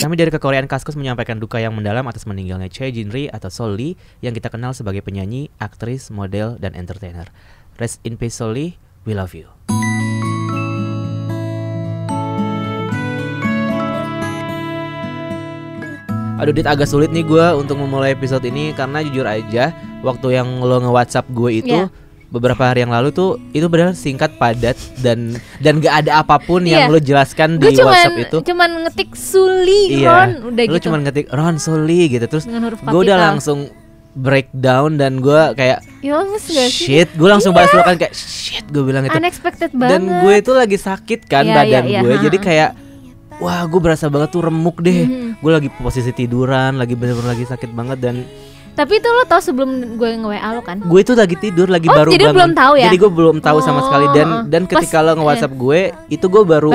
Kami dari Kekoreaan Kaskus menyampaikan duka yang mendalam atas meninggalnya Choi Jin-ri atau Sol Lee yang kita kenal sebagai penyanyi, aktris, model, dan entertainer. Rest in peace Sol Lee, we love you. Aduh Dit, agak sulit nih gue untuk memulai episode ini karena jujur aja waktu yang lo nge-WhatsApp gue itu beberapa hari yang lalu tuh itu benar singkat, padat dan gak ada apapun yang lo jelaskan di WhatsApp itu. Cuman ngetik Suli Ron udah lo gitu. Cuman ngetik Ron Suli gitu terus gue udah langsung breakdown dan gue kayak shit, gue langsung balas lo kan kayak shit, gue bilang itu unexpected banget. Dan gue itu lagi sakit kan badan gue jadi kayak wah gue berasa banget tuh remuk deh. Gue lagi posisi tiduran, lagi bener-bener lagi sakit banget dan tapi itu lo tau sebelum gue nge-WA lo kan? Gue itu lagi tidur, lagi baru jadi bangun. Belum tahu ya? Jadi gue belum tahu sama sekali dan ketika lo nge-WhatsApp gue, itu gue baru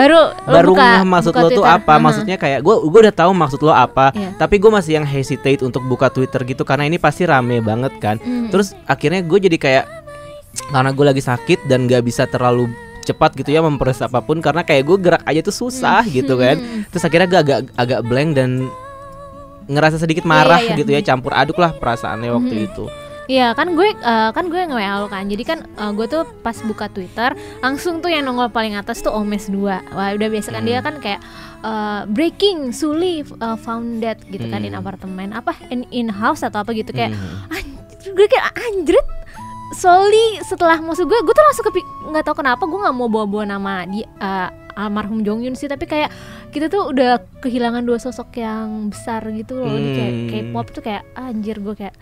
maksud lo tuh apa? Maksudnya kayak gue udah tahu maksud lo apa, tapi gue masih yang hesitate untuk buka Twitter gitu karena ini pasti rame banget kan. Terus akhirnya gue jadi kayak karena gue lagi sakit dan gak bisa terlalu cepat gitu ya memproses apapun karena kayak gue gerak aja tuh susah gitu kan. Terus akhirnya gue agak blank dan ngerasa sedikit marah gitu ya, campur aduk lah perasaannya waktu itu. Iya kan gue nge-WA lo kan. Jadi kan gue tuh pas buka Twitter langsung tuh yang nongol paling atas tuh Omes 2. Wah udah biasa kan dia kan kayak breaking Suli found dead gitu kan in apartemen apa in house atau apa gitu kayak gue kayak anjrit Soli setelah maksud gue tuh langsung nggak tahu kenapa gue nggak mau bawa nama dia almarhum Jong Yun sih, tapi kayak kita tuh udah kehilangan dua sosok yang besar gitu loh. Kayak K-pop tuh kayak anjir gue kayak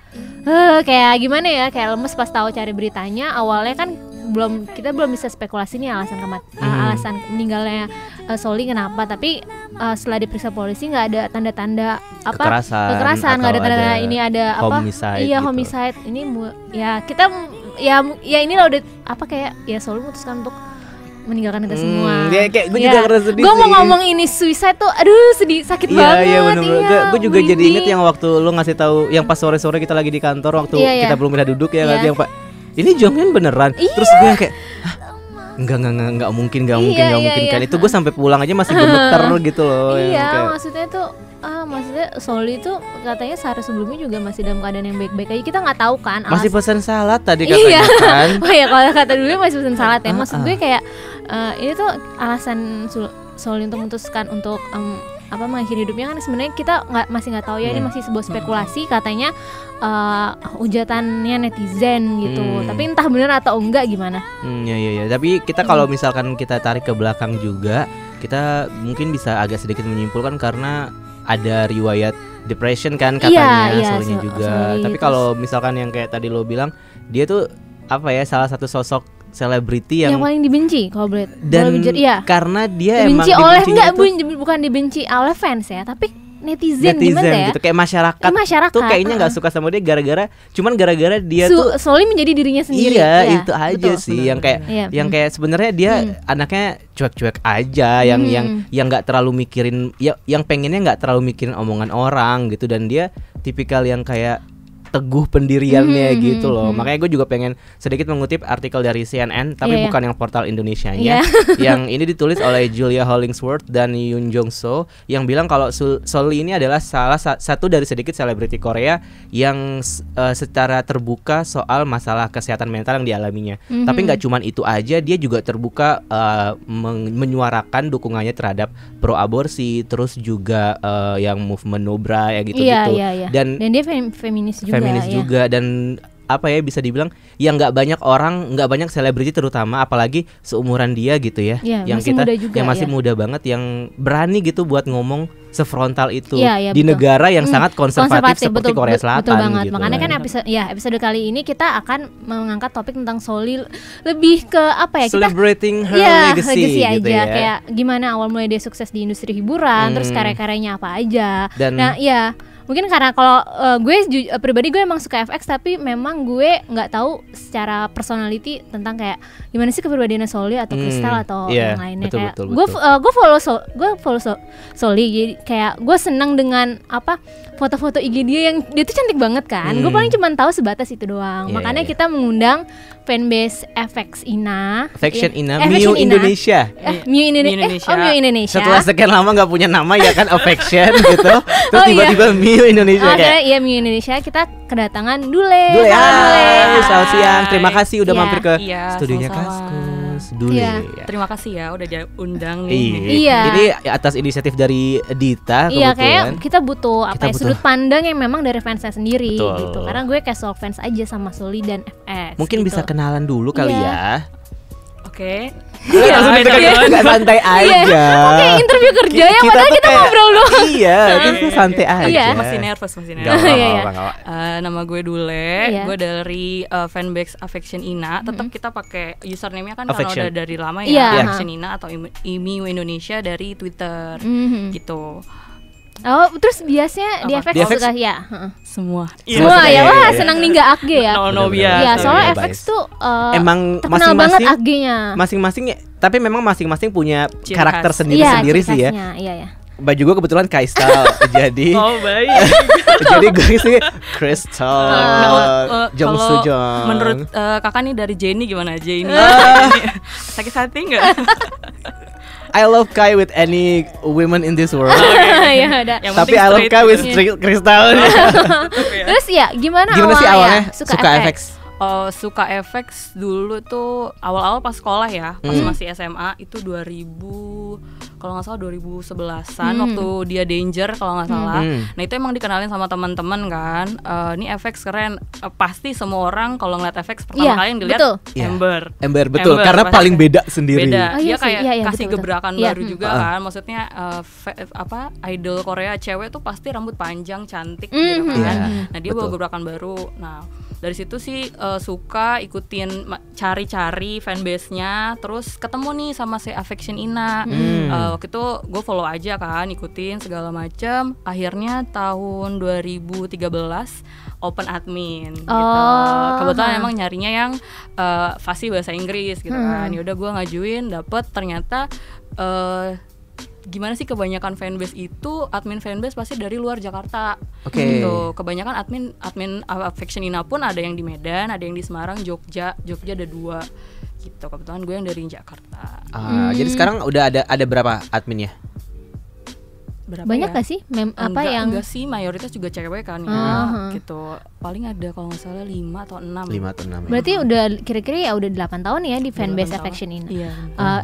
gimana ya, kayak lemes pas tahu cari beritanya. Awalnya kan kita belum bisa spekulasi nih alasan meninggalnya Soli kenapa, tapi setelah diperiksa polisi nggak ada tanda-tanda kekerasan, nggak ada tanda ini ada homicide gitu. Homicide ini ya kita ya inilah udah apa kayak ya Soli memutuskan untuk meninggalkan kita semua. Ya kayak gue juga ngerasa sedih. Gue mau ngomong ini suicide tuh, aduh sedih, sakit banget. Iya benar-benar. Gue juga jadi inget yang waktu lo ngasih tahu yang pas sore-sore kita lagi di kantor waktu kita belum pindah duduk ya yang Pak. Ini Jong Hyun beneran. Terus gue yang kayak enggak mungkin kan. Itu gue sampai pulang aja masih gemeter gitu loh. Iya, maksudnya tuh maksudnya Soli tuh katanya sehari sebelumnya juga masih dalam keadaan yang baik-baik aja. Kita nggak tahu kan. Masih pesan salad tadi katanya kan. Oh ya kalau kata dulu masih pesan salad ya. Maksud gue kayak ini tuh alasan Soli untuk memutuskan untuk mengakhiri hidupnya kan sebenarnya kita masih nggak tahu ya. Ini masih sebuah spekulasi katanya ujatannya netizen gitu. Tapi entah benar atau enggak gimana. Ya. Tapi kita kalau misalkan kita tarik ke belakang juga, kita mungkin bisa agak sedikit menyimpulkan karena ada riwayat depression kan katanya Solinya juga. Tapi kalau misalkan yang kayak tadi lo bilang, dia tuh salah satu sosok selebriti yang paling dibenci kalau boleh. Dan karena dia dibenci bukan dibenci oleh fans ya, tapi netizen gimana ya? Gitu. Kayak masyarakat tuh kayaknya nggak suka sama dia gara-gara dia tuh Soli menjadi dirinya sendiri. Iya, itu aja betul, sih bener. Yang kayak sebenarnya dia anaknya cuek-cuek aja, yang nggak terlalu mikirin, yang pengennya nggak terlalu mikirin omongan orang gitu, dan dia tipikal yang kayak teguh pendiriannya gitu loh. Makanya gue juga pengen sedikit mengutip artikel dari CNN, tapi bukan yang portal Indonesianya. Yang ini ditulis oleh Julia Hollingsworth dan Yoon Jong So, yang bilang kalau Soli ini adalah salah satu dari sedikit selebriti Korea yang secara terbuka soal masalah kesehatan mental yang dialaminya. Tapi nggak cuman itu aja, dia juga terbuka menyuarakan dukungannya terhadap pro aborsi, terus juga yang movement Nobra ya gitu-gitu. Dan dia feminis juga. Dan bisa dibilang yang nggak banyak selebriti terutama apalagi seumuran dia gitu ya, yang masih muda banget, yang berani gitu buat ngomong sefrontal itu di negara yang sangat konservatif seperti Korea Selatan. Betul banget. Gitu. Makanya kan episode kali ini kita akan mengangkat topik tentang Soli lebih ke celebrating her legacy aja gitu ya. Kayak gimana awal mulai dia sukses di industri hiburan, terus karya-karyanya apa aja. Mungkin karena kalau gue pribadi gue emang suka FX, tapi memang gue nggak tahu secara personality tentang kayak gimana sih kepribadiannya Soli atau Crystal atau yang lainnya. Betul, kayak betul. gue follow Soli, jadi kayak gue seneng dengan apa foto-foto IG dia yang dia tuh cantik banget kan. Gue paling cuma tahu sebatas itu doang. Makanya kita mengundang fanbase FX Ina, Affection Ina, Miu Indonesia. Miu Indonesia. Oh, Miu Indonesia. Setelah sekian lama nggak punya nama ya kan, Affection gitu. Terus tiba-tiba Miu Indonesia kayak. Iya, Miu Indonesia. Kita kedatangan Dule. Selamat siang. Terima kasih udah mampir ke studionya Kaskus. Dule. Terima kasih ya udah diundang nih. Iya. Ini atas inisiatif dari Dita. Iya, kayak kita butuh sudut pandang yang memang dari fansnya sendiri gitu. Karena gue casual fans aja sama Soli dan FX. Mungkin bisa kenalan dulu kali ya. Oke. Langsung nggak santai aja. Oke, interview kerja ya, padahal kita ngobrol doang. Iya, itu santai aja. Masih nervous. Nama gue Dule, gue dari fanbase Affection Ina. Tetap kita pakai username-nya kan karena udah dari lama ya, Affection Ina atau Miu Indonesia dari Twitter gitu. Oh, terus biasanya di FX suka ya? Semua ya, wah senang nih nggak AG ya? No biasa. Ya, soalnya FX tuh emang terkenal banget AG-nya. Masing-masing, tapi memang masing-masing punya karakter sendiri-sendiri sih ya. Iya. Baju gue kebetulan Crystal, jadi baik. Jadi gue sih Crystal, Jong Sujong. Menurut kakak nih dari Jenny gimana? Jenny sakit hati nggak? I love Kai with any women in this world. Ya udah. Tapi I love Kai with Crystal. Terus ya gimana sih awalnya suka FX? Suka FX dulu tuh awal-awal pas sekolah ya, pas masih SMA itu 2000 kalau nggak salah 2011an waktu dia Danger kalau nggak salah. Nah itu emang dikenalin sama teman-teman kan. Ini FX keren. Pasti semua orang kalau ngeliat FX pertama kali yang dilihat Ember betul. Karena paling beda sendiri. Beda. Dia kayak kasih gebrakan baru juga kan. Maksudnya idol Korea cewek tuh pasti rambut panjang cantik gitu kan. Nah dia bawa gebrakan baru. Nah dari situ sih suka ikutin cari-cari fanbase-nya, terus ketemu nih sama si Affection Ina. Waktu itu gue follow aja kan, ikutin segala macam. Akhirnya tahun 2013 open admin gitu. Kebetulan emang nyarinya yang fasih bahasa Inggris gitu kan. Ya udah gue ngajuin, dapet ternyata gimana sih kebanyakan fanbase itu admin fanbase pasti dari luar Jakarta. Gitu. Kebanyakan admin Affection Ina pun ada yang di Medan, ada yang di Semarang, Jogja ada 2 gitu. Kebetulan gue yang dari Jakarta. Jadi sekarang udah ada berapa adminnya? Berapa banyak gak sih? Enggak sih, mayoritas juga cewek kan ya. Gitu. Paling ada kalau nggak salah 5 atau 6. 5 atau 6. Berarti udah kira-kira ya udah 8 tahun ya di fanbase Affection Ina. Iya.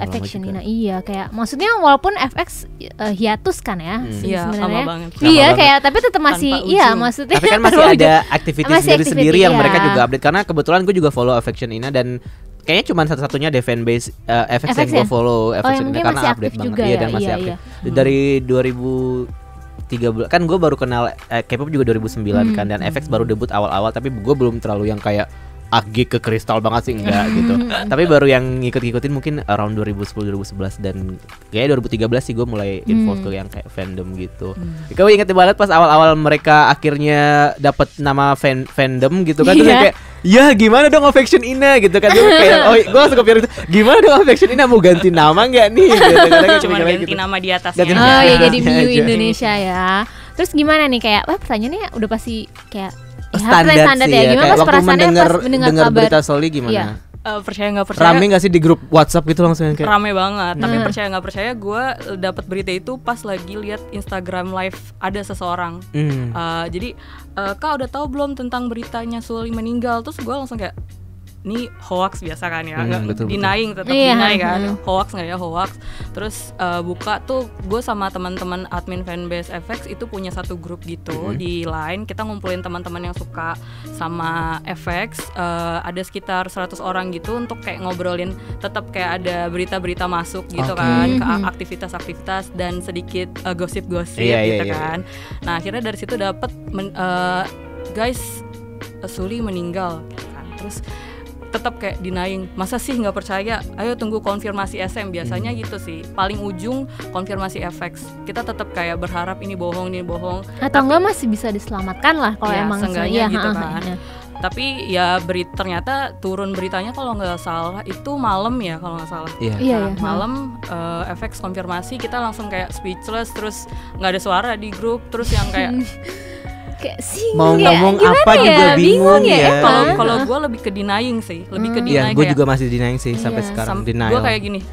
Affection Ina. Iya, kayak maksudnya walaupun FX hiatus kan ya sebenarnya. Lama banget. Iya, kayak tapi tetap masih maksudnya. Tapi kan masih ada aktivitas sendiri yang mereka juga update, karena kebetulan gue juga follow Affection Ina dan kayaknya cuma satu-satunya di fanbase FX yang gue follow Affection Ina karena update banget juga dan masih aktif. Dari 2013 kan gue baru kenal K-pop juga 2009 kan, dan FX baru debut awal-awal, tapi gue belum terlalu yang kayak AG ke Crystal banget sih, enggak gitu. Tapi baru yang ngikut-ngikutin mungkin around 2010-2011 dan kayaknya 2013 sih gue mulai involved ke yang kayak fandom gitu. Gue inget banget pas awal-awal mereka akhirnya dapat nama fandom gitu kan, terus kayak ya gimana dong Affection Ina gitu kan. Gue kayak gue langsung kepikiran itu, gimana dong Affection Ina mau ganti nama nggak nih gitu. Cuma ganti nama di atasnya. Ya jadi Miu Indonesia ya. Terus gimana nih kayak pertanyaannya udah pasti kayak standar ya. Gimana pas perasaannya pas mendengar berita Soli gimana? Iya. Percaya nggak percaya? Rame nggak sih di grup WhatsApp gitu langsung kayak? Rame banget. Tapi percaya nggak percaya, gue dapat berita itu pas lagi lihat Instagram live ada seseorang. Jadi kak udah tahu belum tentang beritanya Soli meninggal? Terus gue langsung kayak, ini hoax biasa kan ya, denying tetap deny kan, hoax nggak ya hoax. Terus buka tuh gue sama teman-teman admin fanbase FX itu punya satu grup gitu di Line, kita ngumpulin teman-teman yang suka sama FX, ada sekitar 100 orang gitu untuk kayak ngobrolin, tetap kayak ada berita-berita masuk gitu kan, ke aktivitas-aktivitas dan sedikit gosip-gosip gitu kan. Nah akhirnya dari situ dapet guys Soli meninggal gitu kan. Terus tetap kayak denying, masa sih nggak percaya, ayo tunggu konfirmasi SM, biasanya gitu sih, paling ujung konfirmasi FX kita tetap kayak berharap ini bohong atau enggak masih bisa diselamatkan lah kalau ya, emang seenggaknya gitu kan. Tapi ya ternyata turun beritanya kalau nggak salah itu malam ya kalau nggak salah. Iya. Malam FX konfirmasi, kita langsung kayak speechless, terus nggak ada suara di grup, terus yang kayak mau ngomong apa juga bingung ya. Kalau gue lebih ke denying sih, Iya, gue juga masih denying sih sampai sekarang. Gue kayak gini,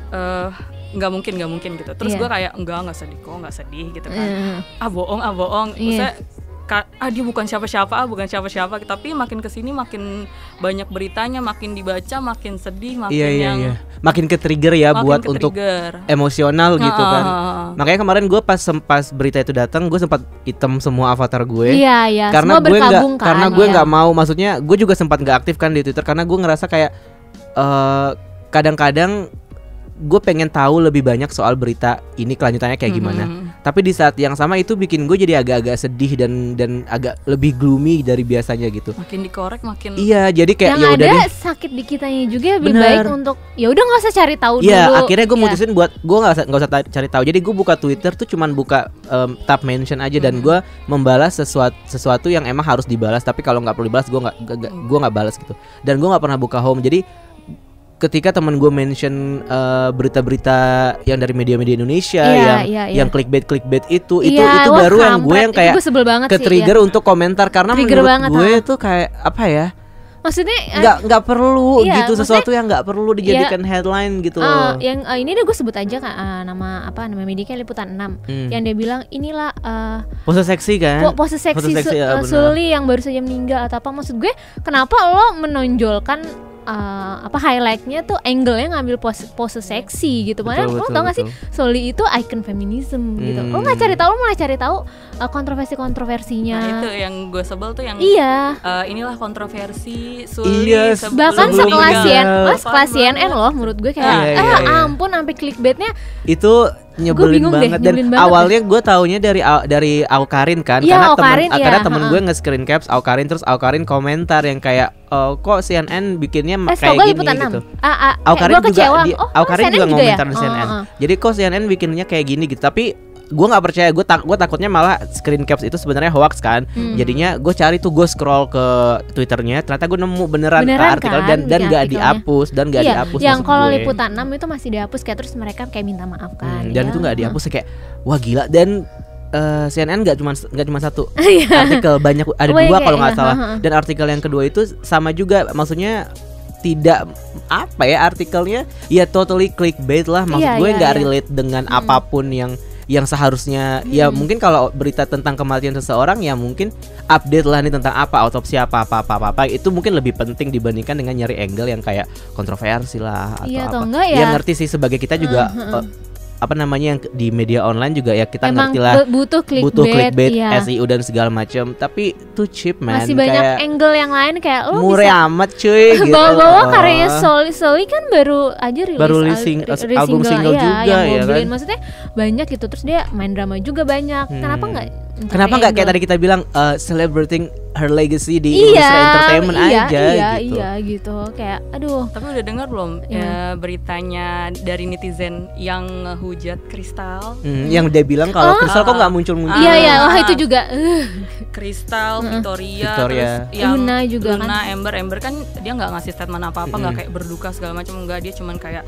nggak mungkin gitu. Terus gue kayak nggak sedih gitu kan. Bohong. Maksudnya dia bukan siapa-siapa, tapi makin kesini makin banyak beritanya, makin dibaca makin sedih, makin makin ke-trigger ya, buat untuk emosional gitu kan. Makanya kemarin gue pas berita itu datang, gue sempat hitam semua avatar gue. Iya. Karena gue nggak mau, maksudnya gue juga sempat nggak aktif kan di Twitter karena gue ngerasa kayak kadang-kadang gue pengen tahu lebih banyak soal berita ini kelanjutannya kayak gimana. Tapi di saat yang sama itu bikin gue jadi agak-agak sedih dan agak lebih gloomy dari biasanya gitu. Makin dikorek makin. Iya, jadi kayak ya udah deh, sakit di kitanya juga lebih baik untuk ya udah nggak usah cari tahu dulu. Iya, akhirnya gue mutusin buat gue nggak usah cari tahu. Jadi gue buka Twitter tuh cuman buka tab mention aja dan gue membalas sesuatu yang emang harus dibalas. Tapi kalau nggak perlu dibalas gue nggak balas gitu. Dan gue nggak pernah buka home. Jadi ketika teman gue mention berita-berita yang dari media-media Indonesia yang clickbait itu baru yang gue yang kayak ke-trigger untuk komentar karena menurut gue itu kayak apa ya? Maksudnya nggak perlu gitu, sesuatu yang nggak perlu dijadikan headline gitu loh. Yang ini deh gue sebut aja nama media Liputan 6 yang dia bilang inilah pose seksi kan? Pose seksi Suli yang baru saja meninggal atau apa. Maksud gue kenapa lo menonjolkan highlightnya tuh angle-nya ngambil pose seksi gitu. Padahal lo tau gak sih Soli itu icon feminism gitu. Lo nggak cari tahu, lo malah cari tahu kontroversinya. Nah itu yang gue sebel tuh yang inilah kontroversi Soli. Bahkan sekelas CNN loh menurut gue kayak ampun sampai clickbaitnya itu nyebelin banget. Dan awalnya gue taunya dari Aukarin kan, karena temen gue nge-screen caps Aukarin, terus Aukarin komentar yang kayak kok CNN bikinnya kayak gini gitu. Aukarin juga ngomentar di CNN. Jadi kok CNN bikinnya kayak gini gitu. Tapi gue nggak percaya, gue takutnya malah screen caps itu sebenarnya hoax kan. Jadinya gue cari tuh, gue scroll ke Twitternya, ternyata gue nemu beneran artikel kan? dan nggak dihapus dihapus. Yang kalau Liputan 6 itu masih dihapus kayak, terus mereka kayak minta maaf kan. Dan itu nggak dihapus kayak wah gila. Dan CNN nggak cuma satu artikel, banyak, ada dua kalau nggak salah. Dan artikel yang kedua itu sama juga, maksudnya tidak apa ya, artikelnya ya totally clickbait lah. Maksud gue nggak relate dengan apapun yang seharusnya. Ya mungkin kalau berita tentang kematian seseorang ya mungkin update lah nih tentang apa, autopsi apa itu mungkin lebih penting dibandingkan dengan nyari angle yang kayak kontroversi lah atau apa. Enggak, ya ngerti sih, sebagai kita juga apa namanya yang di media online juga ya kita ngerti lah butuh clickbait SEO dan segala macam, tapi too cheap man. Masih banyak angle yang lain kayak lo murah amat cuy gitu. Bawa karyanya Soli kan baru aja rilis album single juga ya kan. Maksudnya banyak gitu, terus dia main drama juga banyak. Kenapa nggak kayak tadi kita bilang celebrating her legacy di industri entertainment aja gitu. Iya gitu. Kayak aduh. Tapi udah dengar belum beritanya dari netizen yang ngehujat Kristal? Yang dia bilang kalau Kristal kok nggak muncul-muncul. Iya, itu juga. Kristal, Victoria, terus yang Luna juga kan. Ember kan dia nggak ngasih statement apa-apa, nggak kayak berduka segala macam, enggak. Dia cuman kayak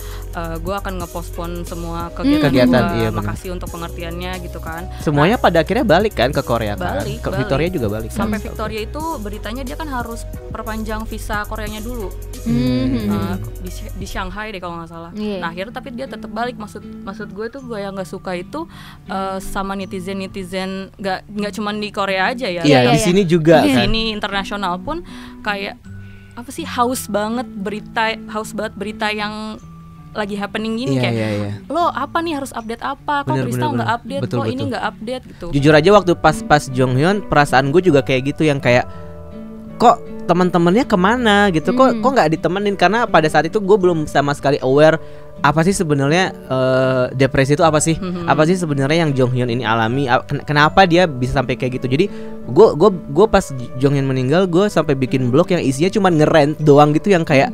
gue akan ngepospon semua kegiatan gue, makasih untuk pengertiannya gitu kan. Semuanya pada akhirnya balik kan ke Korea kan. Ke Victoria juga balik. Sampai Victoria itu beritanya dia kan harus perpanjang visa Koreanya dulu. Di Shanghai deh kalau nggak salah. Nah akhirnya tapi dia tetap balik. Maksud gue tuh, gue yang nggak suka itu sama netizen nggak cuma di Korea aja ya. Iya, di sini juga di kan. sini internasional pun kayak apa sih, haus banget berita yang lagi happening gini. Lo apa nih harus update apa? Kok Kristal nggak update? Kok ini nggak update gitu? Jujur aja waktu pas Jonghyun, perasaan gue juga kayak gitu, yang kayak kok teman-temannya kemana gitu, kok nggak ditemenin, karena pada saat itu gue belum sama sekali aware apa sih sebenarnya depresi itu apa sih, apa sih sebenarnya yang Jonghyun ini alami, kenapa dia bisa sampai kayak gitu. Jadi gue pas Jonghyun meninggal, gue sampai bikin blog yang isinya cuma ngerant doang gitu, yang kayak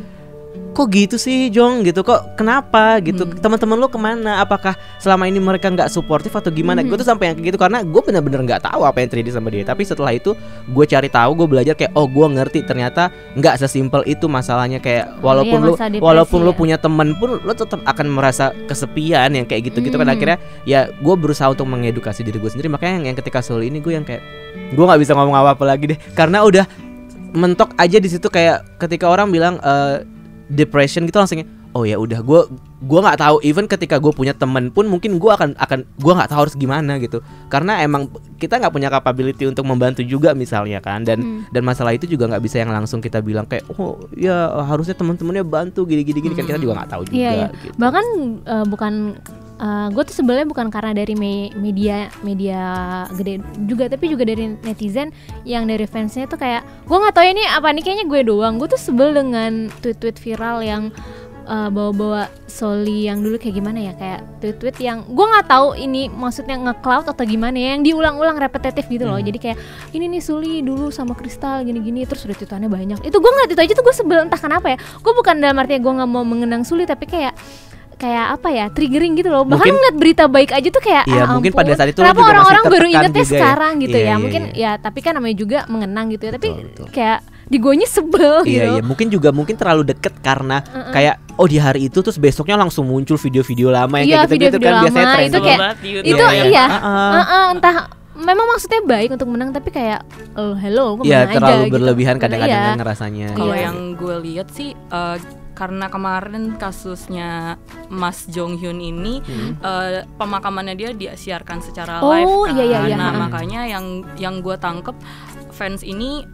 kok gitu sih Jong gitu, kok kenapa gitu, teman-teman lo kemana, apakah selama ini mereka nggak suportif atau gimana? Gue tuh sampai yang kayak gitu karena gue bener-bener nggak tahu apa yang terjadi sama dia. Tapi setelah itu gue cari tahu, gue belajar kayak oh gue ngerti ternyata nggak sesimpel itu masalahnya, kayak walaupun lo punya temen pun lo tetap akan merasa kesepian yang kayak gitu-gitu kan. Akhirnya ya gue berusaha untuk mengedukasi diri gue sendiri. Makanya yang ketika soal ini gue yang kayak gue nggak bisa ngomong apa-apa lagi deh karena udah mentok aja di situ. Kayak ketika orang bilang depression gitu langsungnya oh ya udah, gue nggak tahu. Even ketika gue punya temen pun mungkin gue akan gue nggak tahu harus gimana gitu karena emang kita nggak punya capability untuk membantu juga misalnya kan. Dan masalah itu juga nggak bisa yang langsung kita bilang kayak oh ya harusnya teman-temannya bantu gini kan kita juga nggak tahu juga. Gitu. Bahkan bukan gue tuh sebenarnya bukan karena dari media gede juga, tapi juga dari netizen yang dari fansnya tuh kayak gue nggak tahu ini apa nih, kayaknya gue doang. Gue tuh sebel dengan tweet-tweet viral yang bawa-bawa Soli yang dulu kayak gimana ya, kayak tweet-tweet yang gue nggak tahu ini maksudnya nge-cloud atau gimana ya, yang diulang-ulang repetitif gitu loh. Jadi kayak ini nih Soli dulu sama Kristal gini-gini, terus udah tweetannya banyak. Itu gue ngeliat itu aja tuh gue sebel, entah kenapa ya. Gue bukan dalam artinya gue nggak mau mengenang Soli, tapi kayak apa ya, triggering gitu loh. Bahkan ngeliat berita baik aja tuh kayak iya, mungkin pada saat itu kenapa orang-orang baru ingetnya juga sekarang ya? Gitu iya, ya mungkin ya, tapi kan namanya juga mengenang gitu ya. Tapi betul. Kayak di gonya sebel gitu. Iya, mungkin terlalu deket karena kayak oh di hari itu terus besoknya langsung muncul video-video lama yang kayak gitu kan biasanya trending itu kayak itu iya entah memang maksudnya baik untuk menang, tapi kayak hello kok menang aja terlalu gitu. Berlebihan kadang-kadang kan ngerasanya. Kalau yang gue lihat sih karena kemarin kasusnya Mas Jong Hyun ini pemakamannya dia disiarkan secara live kan. Iya. Nah makanya yang gue tangkep fans ini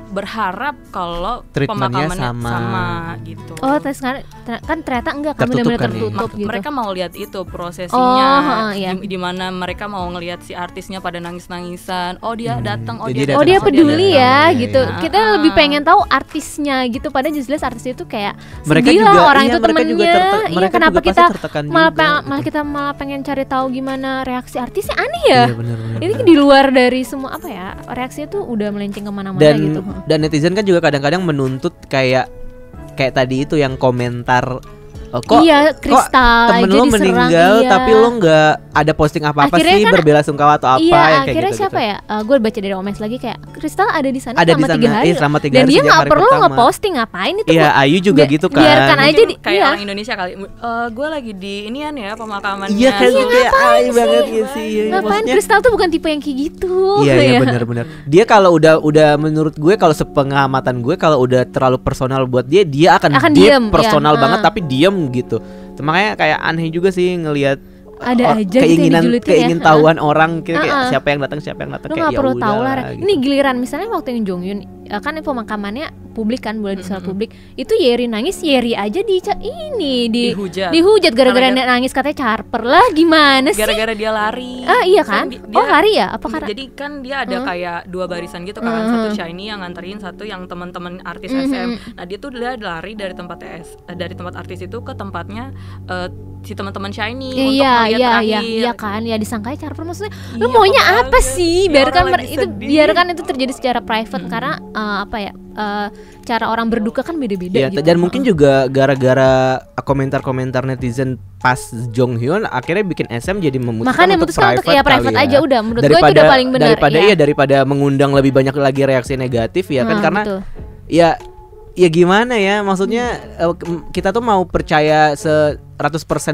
berharap kalau pemakamannya sama gitu. Oh, kan ternyata enggak, kan benar-benar tertutup gitu. Mereka mau lihat itu prosesinya, di mana mereka mau ngelihat si artisnya pada nangis-nangisan. Oh dia datang, dia peduli ya gitu. Kita lebih pengen tahu artisnya gitu. Padahal jelas artis itu kayak sedih lah, orang itu temennya. Iya, kenapa kita malah pengen cari tahu gimana reaksi artisnya, aneh ya. Ini di luar dari semua apa ya, reaksinya tuh udah melenceng kemana-mana gitu. Dan netizen kan juga kadang-kadang menuntut kayak tadi itu yang komentar kok Kristal temen lo meninggal tapi lo nggak ada posting apa-apa sih kan, berbela-sungkawa atau apa yang kayak akhirnya gitu, siapa ya, gue baca dari Omes lagi kayak Kristal ada di sana selama 3 hari selama 3 dan hari dia nggak perlu nge-posting, ngapain itu. Iya, Ayu juga gitu kan, biarkan aja kayak orang Indonesia kali. Gue lagi di inian ya pemakamannya. Iya kan, kayak Ayu banget ya sih. Ngapain? Kristal tuh bukan tipe yang kayak gitu. Iya benar-benar. Dia kalau udah menurut gue, kalau sepengamatan gue, kalau udah terlalu personal buat dia akan diem, personal banget tapi diem gitu. Makanya kayak aneh juga sih ngelihat ada aja keingin tahuan orang kayak siapa yang datang lu nggak perlu tahu lah gitu. Ini giliran misalnya waktu yang Jong Hyun kan pemakamannya publik kan, boleh disoal publik, itu Yeri nangis, Yeri aja dihujat gara-gara nangis, katanya charper lah, gimana sih gara-gara dia lari. Iya kan lari ya apa karena jadi kan dia ada kayak 2 barisan gitu kan, satu Shiny yang nganterin, satu yang teman-teman artis SM. Nah dia lari dari tempat artis itu ke tempatnya si teman-teman Shiny untuk melihat terakhir. Iya kan, ya disangkanya charper, maksudnya lu maunya apa sih? Biarkan itu terjadi secara private karena cara orang berduka kan beda-beda gitu. Dan mungkin juga gara-gara komentar-komentar netizen pas Jong Hyun akhirnya bikin SM jadi memutuskan untuk private aja udah, menurut gue itu udah paling benar daripada mengundang lebih banyak lagi reaksi negatif ya kan, karena betul. Ya gimana ya, maksudnya kita tuh mau percaya 100%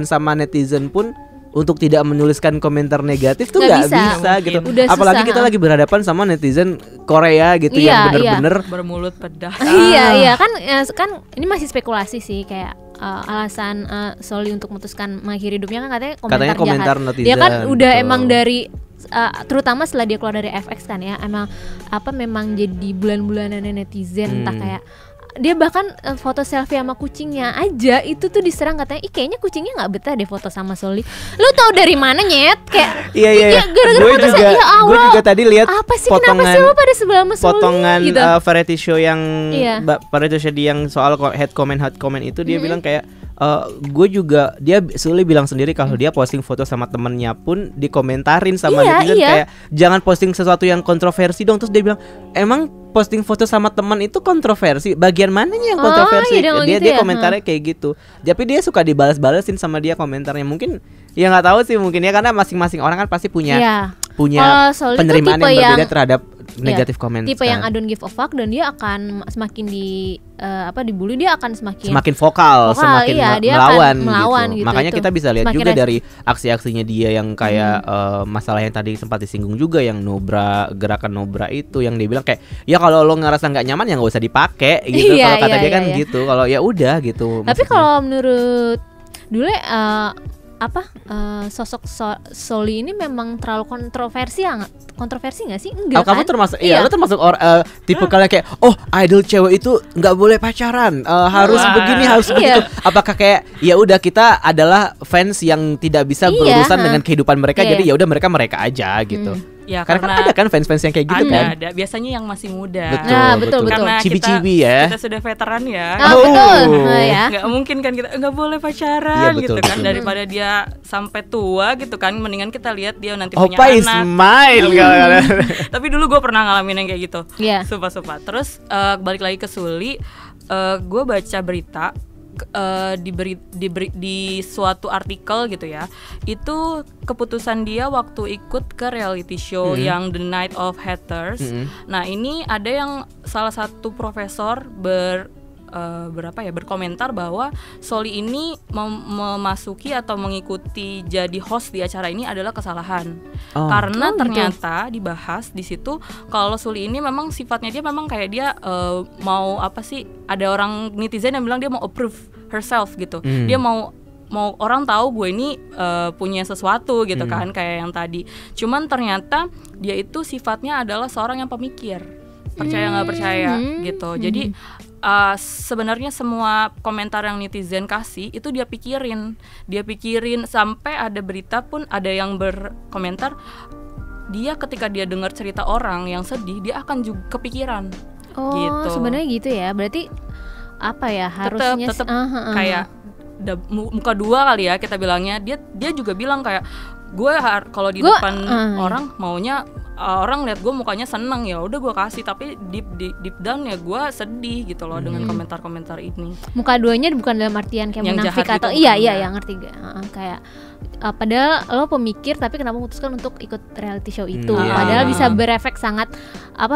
sama netizen pun untuk tidak menuliskan komentar negatif tuh nggak bisa gitu. Apalagi kita lagi berhadapan sama netizen Korea gitu yang bener-bener bermulut pedas. Iya kan ini masih spekulasi sih, kayak alasan Soli untuk memutuskan mengakhiri hidupnya kan katanya komentar netizen. Dia kan udah emang dari terutama setelah dia keluar dari FX kan ya, memang jadi bulan-bulanan netizen, entah kayak dia bahkan foto selfie sama kucingnya aja itu tuh diserang, katanya kayaknya kucingnya nggak betah deh foto sama Soli. Lu tahu dari mana nyet? Kayak iya. Gara-gara gue juga tadi lihat potongan, kenapa sih lu pada sebelah sama Soli? Potongan gitu. Variety show yang variety show yang soal hate comment itu dia bilang kayak gue juga, Suli bilang sendiri kalau dia posting foto sama temennya pun dikomentarin sama netizen kayak jangan posting sesuatu yang kontroversi dong. Terus dia bilang emang posting foto sama teman itu kontroversi. Bagian mananya yang kontroversi? Dia komentarnya kayak gitu. Tapi dia suka dibalas-balasin sama dia komentarnya. Mungkin ya nggak tahu sih, mungkin ya karena masing-masing orang kan pasti punya penerimaan yang berbeda terhadap negatif komentar. Tipe yang I don't give a fuck, dan dia akan semakin dibully, dia akan semakin vokal, semakin melawan gitu. Makanya itu. Kita bisa lihat juga dari aksi-aksinya dia yang kayak masalah yang tadi sempat disinggung juga, yang gerakan Nobra itu, yang dia bilang kayak ya kalau lo ngerasa nggak nyaman ya nggak usah dipakai gitu. Kalau kata dia kan gitu, kalau ya udah gitu. Tapi kalau menurut dulu sosok Soli ini memang terlalu kontroversi nggak sih? Enggak kamu termasuk lo termasuk tipe kalian kayak idol cewek itu nggak boleh pacaran, harus begini harus begitu. Apakah kayak ya udah kita adalah fans yang tidak bisa berurusan dengan kehidupan mereka, jadi ya udah mereka aja gitu. Ya, karena ada kan fans-fans yang kayak gitu kan. Ada, biasanya yang masih muda. Betul. Karena cibi-cibi ya. Kita sudah veteran ya. Betul. Nggak mungkin kan kita nggak boleh pacaran gitu kan. Daripada dia sampai tua gitu kan, mendingan kita lihat dia nanti punya anak. Smile. Tapi dulu gue pernah ngalamin yang kayak gitu. Sumpah. Terus balik lagi ke Suli, gue baca berita di suatu artikel gitu ya, itu keputusan dia waktu ikut ke reality show yang The Night of Haters. Nah ini ada yang salah satu profesor berkomentar bahwa Soli ini memasuki atau mengikuti jadi host di acara ini adalah kesalahan. Karena ternyata dibahas di situ kalau Soli ini memang sifatnya dia memang kayak dia ada orang netizen yang bilang dia mau approve herself gitu. Dia mau orang tahu gue ini punya sesuatu gitu kan, kayak yang tadi. Cuman ternyata dia itu sifatnya adalah seorang yang pemikir, percaya nggak percaya gitu. Jadi sebenarnya semua komentar yang netizen kasih itu dia pikirin sampai ada berita pun ada yang berkomentar dia ketika dia dengar cerita orang yang sedih dia akan juga kepikiran. Gitu. Sebenarnya gitu ya. Berarti harusnya tetap kayak muka dua kali ya kita bilangnya. Dia juga bilang kayak gue kalau di depan orang maunya orang lihat gue mukanya seneng, ya udah gue kasih, tapi deep down ya gue sedih gitu loh dengan komentar-komentar ini. Muka duanya bukan dalam artian kayak yang munafik atau gitu, iya ngerti gak? Kayak padahal lo pemikir tapi kenapa memutuskan untuk ikut reality show itu? Padahal bisa berefek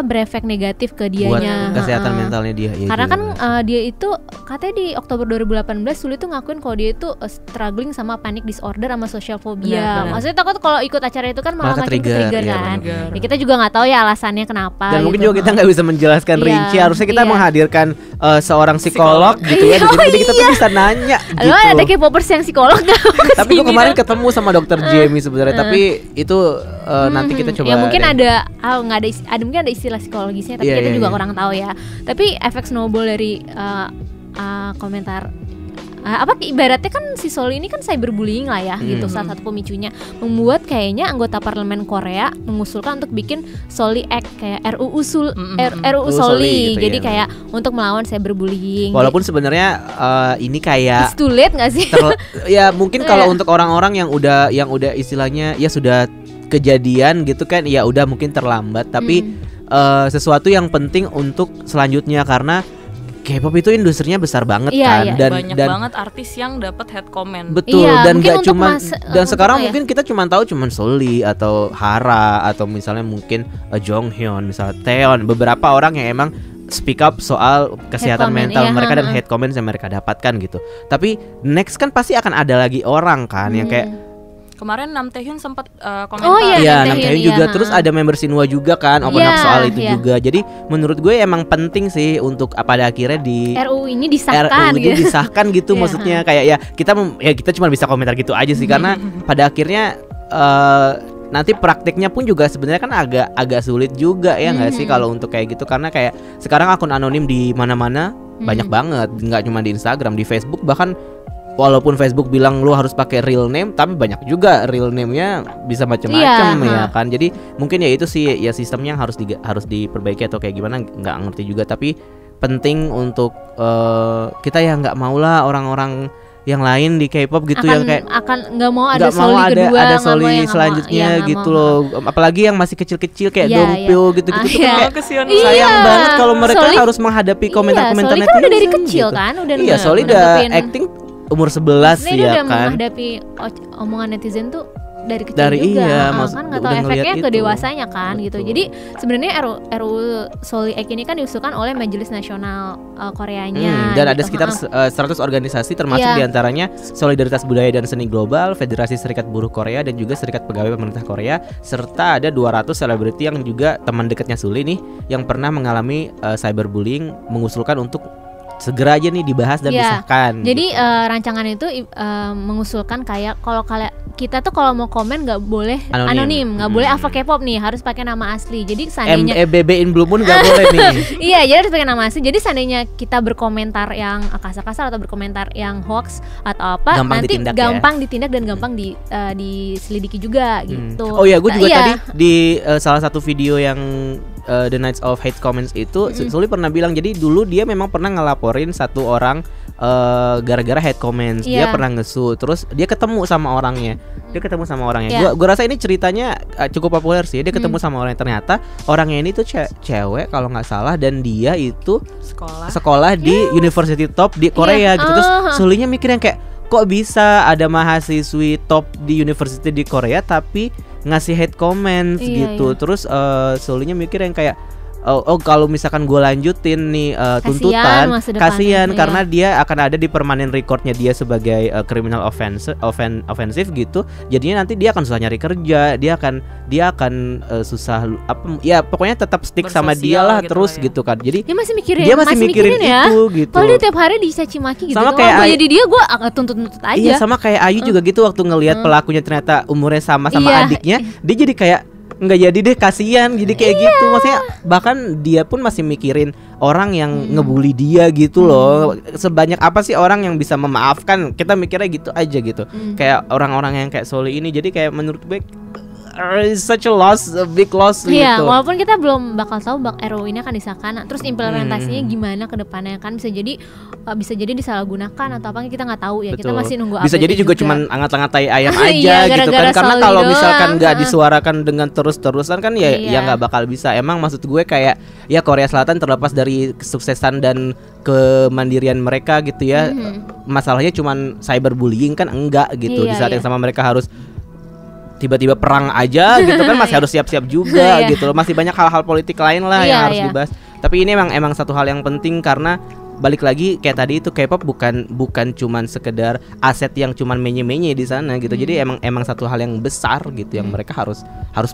berefek negatif ke dianya. Buat kesehatan mentalnya dia. Karena kan dia itu katanya di Oktober 2018 Suli tuh ngakuin kalau dia itu struggling sama panic disorder sama social phobia. Maksudnya takut kalau ikut acara itu kan malah makin trigger kan. Ya kita juga nggak tahu ya alasannya kenapa. Dan mungkin juga kita nggak bisa menjelaskan rinci. Harusnya kita menghadirkan seorang psikolog gitu ya. Jadi kita tuh bisa nanya. Lo ada K-popers yang psikolog nggak? Tapi gue kemarin ketemu sama dokter Jamie sebenarnya. Tapi itu nanti kita coba. Ya mungkin mungkin ada istilah psikologisnya, tapi kita juga kurang tahu ya. Tapi efek snowball dari komentar. Ibaratnya kan si Soli ini kan cyberbullying lah ya gitu, salah satu pemicunya membuat kayaknya anggota parlemen Korea mengusulkan untuk bikin Soli Act kayak RUU Soli gitu, jadi kayak untuk melawan cyberbullying. Walaupun sebenarnya ini kayak it's too late nggak sih? Ya mungkin kalau untuk orang-orang yang udah istilahnya ya sudah kejadian gitu kan, ya udah mungkin terlambat, tapi sesuatu yang penting untuk selanjutnya karena K-pop itu industrinya besar banget kan, dan banyak banget artis yang dapat head comment. Betul, dan gak cuma dan sekarang mungkin kita cuma tahu Soli atau Hara atau misalnya mungkin Jonghyun, misalnya Taeyeon, beberapa orang yang emang speak up soal kesehatan mental mereka dan head comments yang mereka dapatkan gitu. Tapi next kan pasti akan ada lagi orang kan yang kayak kemarin Nam Taehyun sempat komentar. Nam Taehyun juga. Terus ada member Shinhwa juga kan open up soal itu juga. Jadi menurut gue emang penting sih untuk pada akhirnya di RUU ini disahkan gitu. Maksudnya kayak kita cuma bisa komentar gitu aja sih karena pada akhirnya nanti praktiknya pun juga sebenarnya kan agak sulit juga ya nggak sih kalau untuk kayak gitu, karena kayak sekarang akun anonim di mana-mana banyak banget, nggak cuma di Instagram, di Facebook bahkan. Walaupun Facebook bilang lu harus pakai real name, tapi banyak juga real name-nya bisa macam-macam ya kan. Jadi mungkin ya itu sih ya sistemnya harus diperbaiki atau kayak gimana nggak ngerti juga. Tapi penting untuk kita ya nggak maulah orang-orang yang lain di K-pop gitu yang kayak nggak mau ada soli kedua, ada soli selanjutnya gitu loh. Apalagi yang masih kecil-kecil kayak Dongpyo gitu-gitu kan kayak sayang banget kalau mereka harus menghadapi komentar-komentar netizen. Soli kan udah dari kecil kan, udah Soli udah acting umur 11 ya udah kan. Menghadapi omongan netizen tuh dari kecil juga, kan nggak tahu efeknya ke dewasanya kan. Betul. Gitu. Jadi sebenarnya RUU Soli Act ini kan diusulkan oleh Majelis Nasional Koreanya. Dan ada sekitar 100 organisasi termasuk diantaranya Solidaritas Budaya dan Seni Global, Federasi Serikat Buruh Korea dan juga Serikat Pegawai Pemerintah Korea, serta ada 200 selebriti yang juga teman dekatnya Suli nih yang pernah mengalami cyberbullying, mengusulkan untuk segera aja nih dibahas dan disahkan. Jadi rancangan itu mengusulkan kayak kalau kita tuh kalau mau komen nggak boleh anonim, nggak boleh Ava K-pop nih, harus pakai nama asli. Jadi seandainya MEBB in Blue Moon nggak boleh nih. Iya, jadi harus pakai nama asli. Jadi seandainya kita berkomentar yang kasar-kasar atau berkomentar yang hoax atau apa, nanti gampang ditindak dan gampang diselidiki juga gitu. Oh ya, gue juga tadi di salah satu video yang The Nights of Hate Comments itu Suli pernah bilang, jadi dulu dia memang pernah ngelaporin satu orang gara-gara hate comments. Dia pernah ngesu, terus dia ketemu sama orangnya. Gue rasa ini ceritanya cukup populer sih. Dia ketemu sama orangnya, ternyata orangnya ini tuh cewek kalau nggak salah, dan dia itu sekolah di university top di Korea gitu. Terus Sulinya mikir yang kayak, kok bisa ada mahasiswi top di university di Korea tapi ngasih hate comments gitu. Terus Sulinya mikir yang kayak kalau misalkan gue lanjutin nih tuntutan, kasihan karena dia akan ada di permanent recordnya dia sebagai criminal offensive gitu. Jadinya nanti dia akan susah nyari kerja, dia akan susah pokoknya tetap stick sama dia lah terus gitu kan. Jadi dia masih mikirin itu gitu. Kalau dia tiap hari dicaci maki gitu. Sama kayak jadi dia gue akan tuntut aja. Iya, sama kayak Ayu juga gitu, waktu ngelihat pelakunya ternyata umurnya sama adiknya, dia jadi kayak nggak jadi deh, kasihan, jadi kayak gitu. Maksudnya bahkan dia pun masih mikirin orang yang ngebully dia gitu loh. Sebanyak apa sih orang yang bisa memaafkan? Kita mikirnya gitu aja gitu. Kayak orang-orang yang kayak Soli ini. Jadi kayak menurut gue such a loss, a big loss gitu. Iya, walaupun kita belum bakal tahu RUU ini akan disahkan. Terus implementasinya gimana ke depannya kan, bisa jadi disalahgunakan atau apa, kita nggak tahu ya. Betul. Kita masih nunggu. Bisa jadi juga cuman angat-angatai ayam aja gitu kan. Karena kalau misalkan nggak disuarakan dengan terus-terusan kan ya nggak bakal bisa. Emang maksud gue kayak ya Korea Selatan terlepas dari kesuksesan dan kemandirian mereka gitu ya. Masalahnya cuman cyberbullying kan enggak gitu. Di saat yang sama mereka harus tiba-tiba perang aja gitu kan, masih harus siap-siap juga gitu loh. Masih banyak hal-hal politik lain lah yang harus dibahas. Tapi ini emang satu hal yang penting, karena balik lagi kayak tadi itu, K-pop bukan cuman sekedar aset yang cuman menye-menye di sana gitu. Jadi emang satu hal yang besar gitu yang mereka harus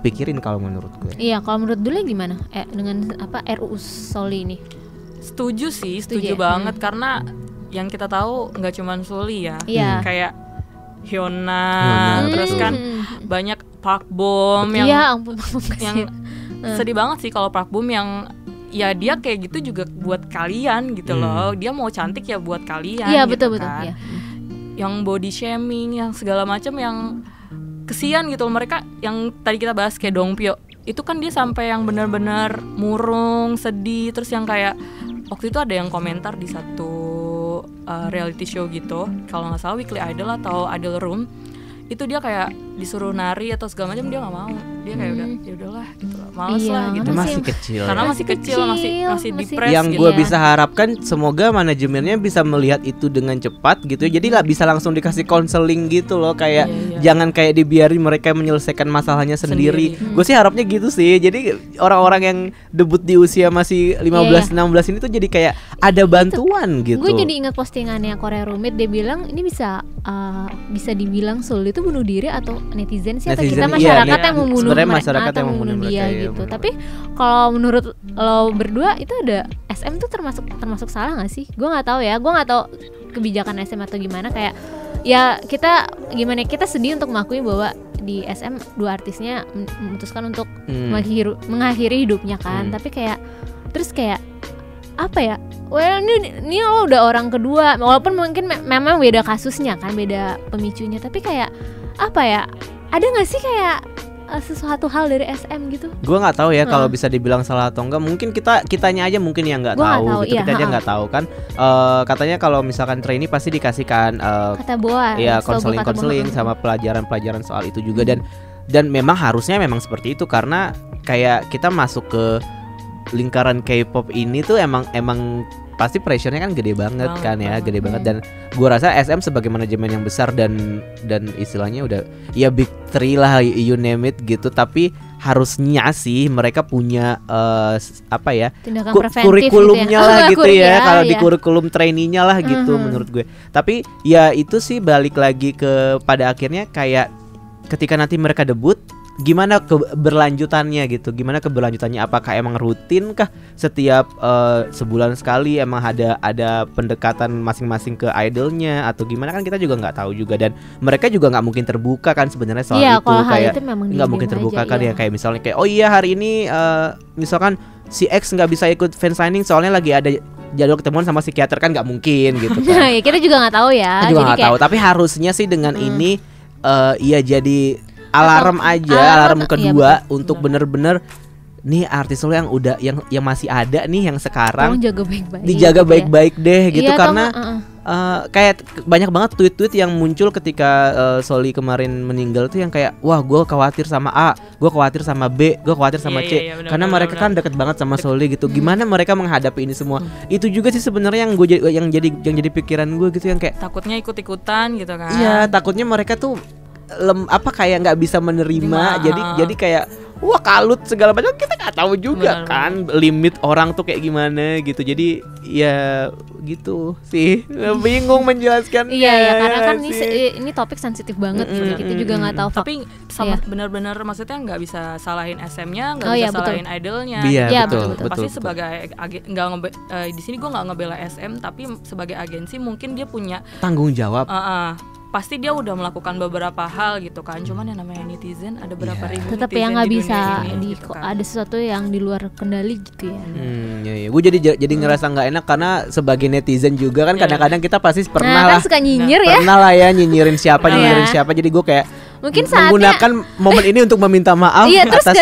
pikirin kalau menurut gue. Iya, kalau menurut Dule gimana dengan RUU Soli ini? Setuju banget karena yang kita tahu nggak cuman Soli ya. Kayak Hyuna, terus kan banyak Park Bom yang sedih banget sih kalau Park Bom yang ya dia kayak gitu juga buat kalian gitu loh. Dia mau cantik ya buat kalian. Iya, gitu betul. Kan. Yang body shaming, yang segala macam, yang kesian gitu loh. Mereka yang tadi kita bahas kayak Dongpyo, itu kan dia sampai yang benar-benar murung, sedih. Terus yang kayak waktu itu ada yang komentar di satu reality show gitu, kalau nggak salah Weekly Idol atau Idol Room, itu dia kayak disuruh nari atau segala macam, dia nggak mau. Dia kayak ya udahlah gitu lah, males lah gitu. Masih kecil. Karena masih kecil, masih depres. Yang gue bisa harapkan semoga manajemennya bisa melihat itu dengan cepat gitu. Jadi lah bisa langsung dikasih konseling gitu loh, kayak jangan kayak dibiarin mereka menyelesaikan masalahnya sendiri. Gue sih harapnya gitu sih. Jadi orang-orang yang debut di usia masih 15-16 ini tuh jadi kayak ada bantuan gitu. Gue jadi ingat postingannya Korea Rumit, dia bilang ini bisa dibilang Soli itu bunuh diri atau netizen sih, atau kita masyarakat yang membunuh dia gitu. Tapi kalau menurut lo berdua itu ada SM tuh termasuk salah nggak sih? Gue nggak tahu ya, gue nggak tahu kebijakan SM atau gimana. Kayak ya kita sedih untuk mengakui bahwa di SM dua artisnya memutuskan untuk mengakhiri hidupnya kan. Tapi kayak terus kayak apa ya? Well, ini lo udah orang kedua, walaupun mungkin memang beda kasusnya kan, beda pemicunya, tapi kayak apa ya? Ada nggak sih kayak sesuatu hal dari SM gitu? Gue nggak tahu ya kalau bisa dibilang salah atau enggak. Mungkin kitanya aja mungkin yang nggak tahu gitu. Kita aja nggak tahu kan. Katanya kalau misalkan trainee pasti dikasihkan kata Boa. Iya, konseling sama pelajaran soal itu juga, dan memang harusnya memang seperti itu karena kayak kita masuk ke lingkaran K-pop ini tuh emang pasti pressure-nya kan gede banget kan ya, gede banget. Dan gue rasa SM sebagai manajemen yang besar dan istilahnya udah ya big three lah, you name it gitu, tapi harusnya sih mereka punya apa ya, kurikulumnya gitu ya. Lah gitu ya, kalau di kurikulum trainee-nya lah gitu menurut gue. Tapi ya itu sih balik lagi ke pada akhirnya kayak ketika nanti mereka debut, gimana keberlanjutannya gitu, apakah emang rutin kah setiap sebulan sekali emang ada pendekatan masing-masing ke idolnya atau gimana, kan kita juga nggak tahu juga, dan mereka juga nggak mungkin terbuka kan sebenarnya soal itu, kayak nggak mungkin terbuka aja, kan ya kayak misalnya kayak oh iya hari ini misalkan si X nggak bisa ikut fan signing soalnya lagi ada jadwal ketemuan sama psikiater, kan nggak mungkin gitu kan. Ya, kita juga nggak tahu ya. Kita juga nggak tahu, tapi harusnya sih dengan ini ya jadi alarm kedua untuk bener-bener nih artis lo yang udah yang masih ada nih yang sekarang dijaga baik-baik deh gitu, karena kayak banyak banget tweet-tweet yang muncul ketika Soli kemarin meninggal tuh yang kayak wah gue khawatir sama A, gue khawatir sama B, gue khawatir sama C, karena mereka kan deket banget sama Soli gitu. Gimana mereka menghadapi ini semua? Itu juga sih sebenarnya yang jadi pikiran gue gitu, yang kayak takutnya ikut-ikutan gitu kan. Iya, takutnya mereka tuh kayak nggak bisa menerima, jadi kayak wah kalut segala macam, kita nggak tahu juga kan limit orang tuh kayak gimana gitu. Jadi ya gitu sih, bingung menjelaskan. Iya karena kan ini topik sensitif banget gitu, kita juga nggak tahu. Tapi benar-benar maksudnya nggak bisa salahin SM-nya, nggak bisa salahin idolnya. Iya betul. Pasti sebagai di sini gue nggak ngebela SM, tapi sebagai agensi mungkin dia punya tanggung jawab. Pasti dia udah melakukan beberapa hal gitu kan, cuman yang namanya netizen ada berapa ribu tetap netizen yang nggak bisa gitu kan. Ada sesuatu yang di luar kendali gitu ya. Iya. Gue jadi ngerasa nggak enak karena sebagai netizen juga kan kadang-kadang kita pasti pernah lah kan suka nyinyir pernah lah ya nyinyirin siapa. Jadi gue kayak mungkin menggunakan momen ini untuk meminta maaf atas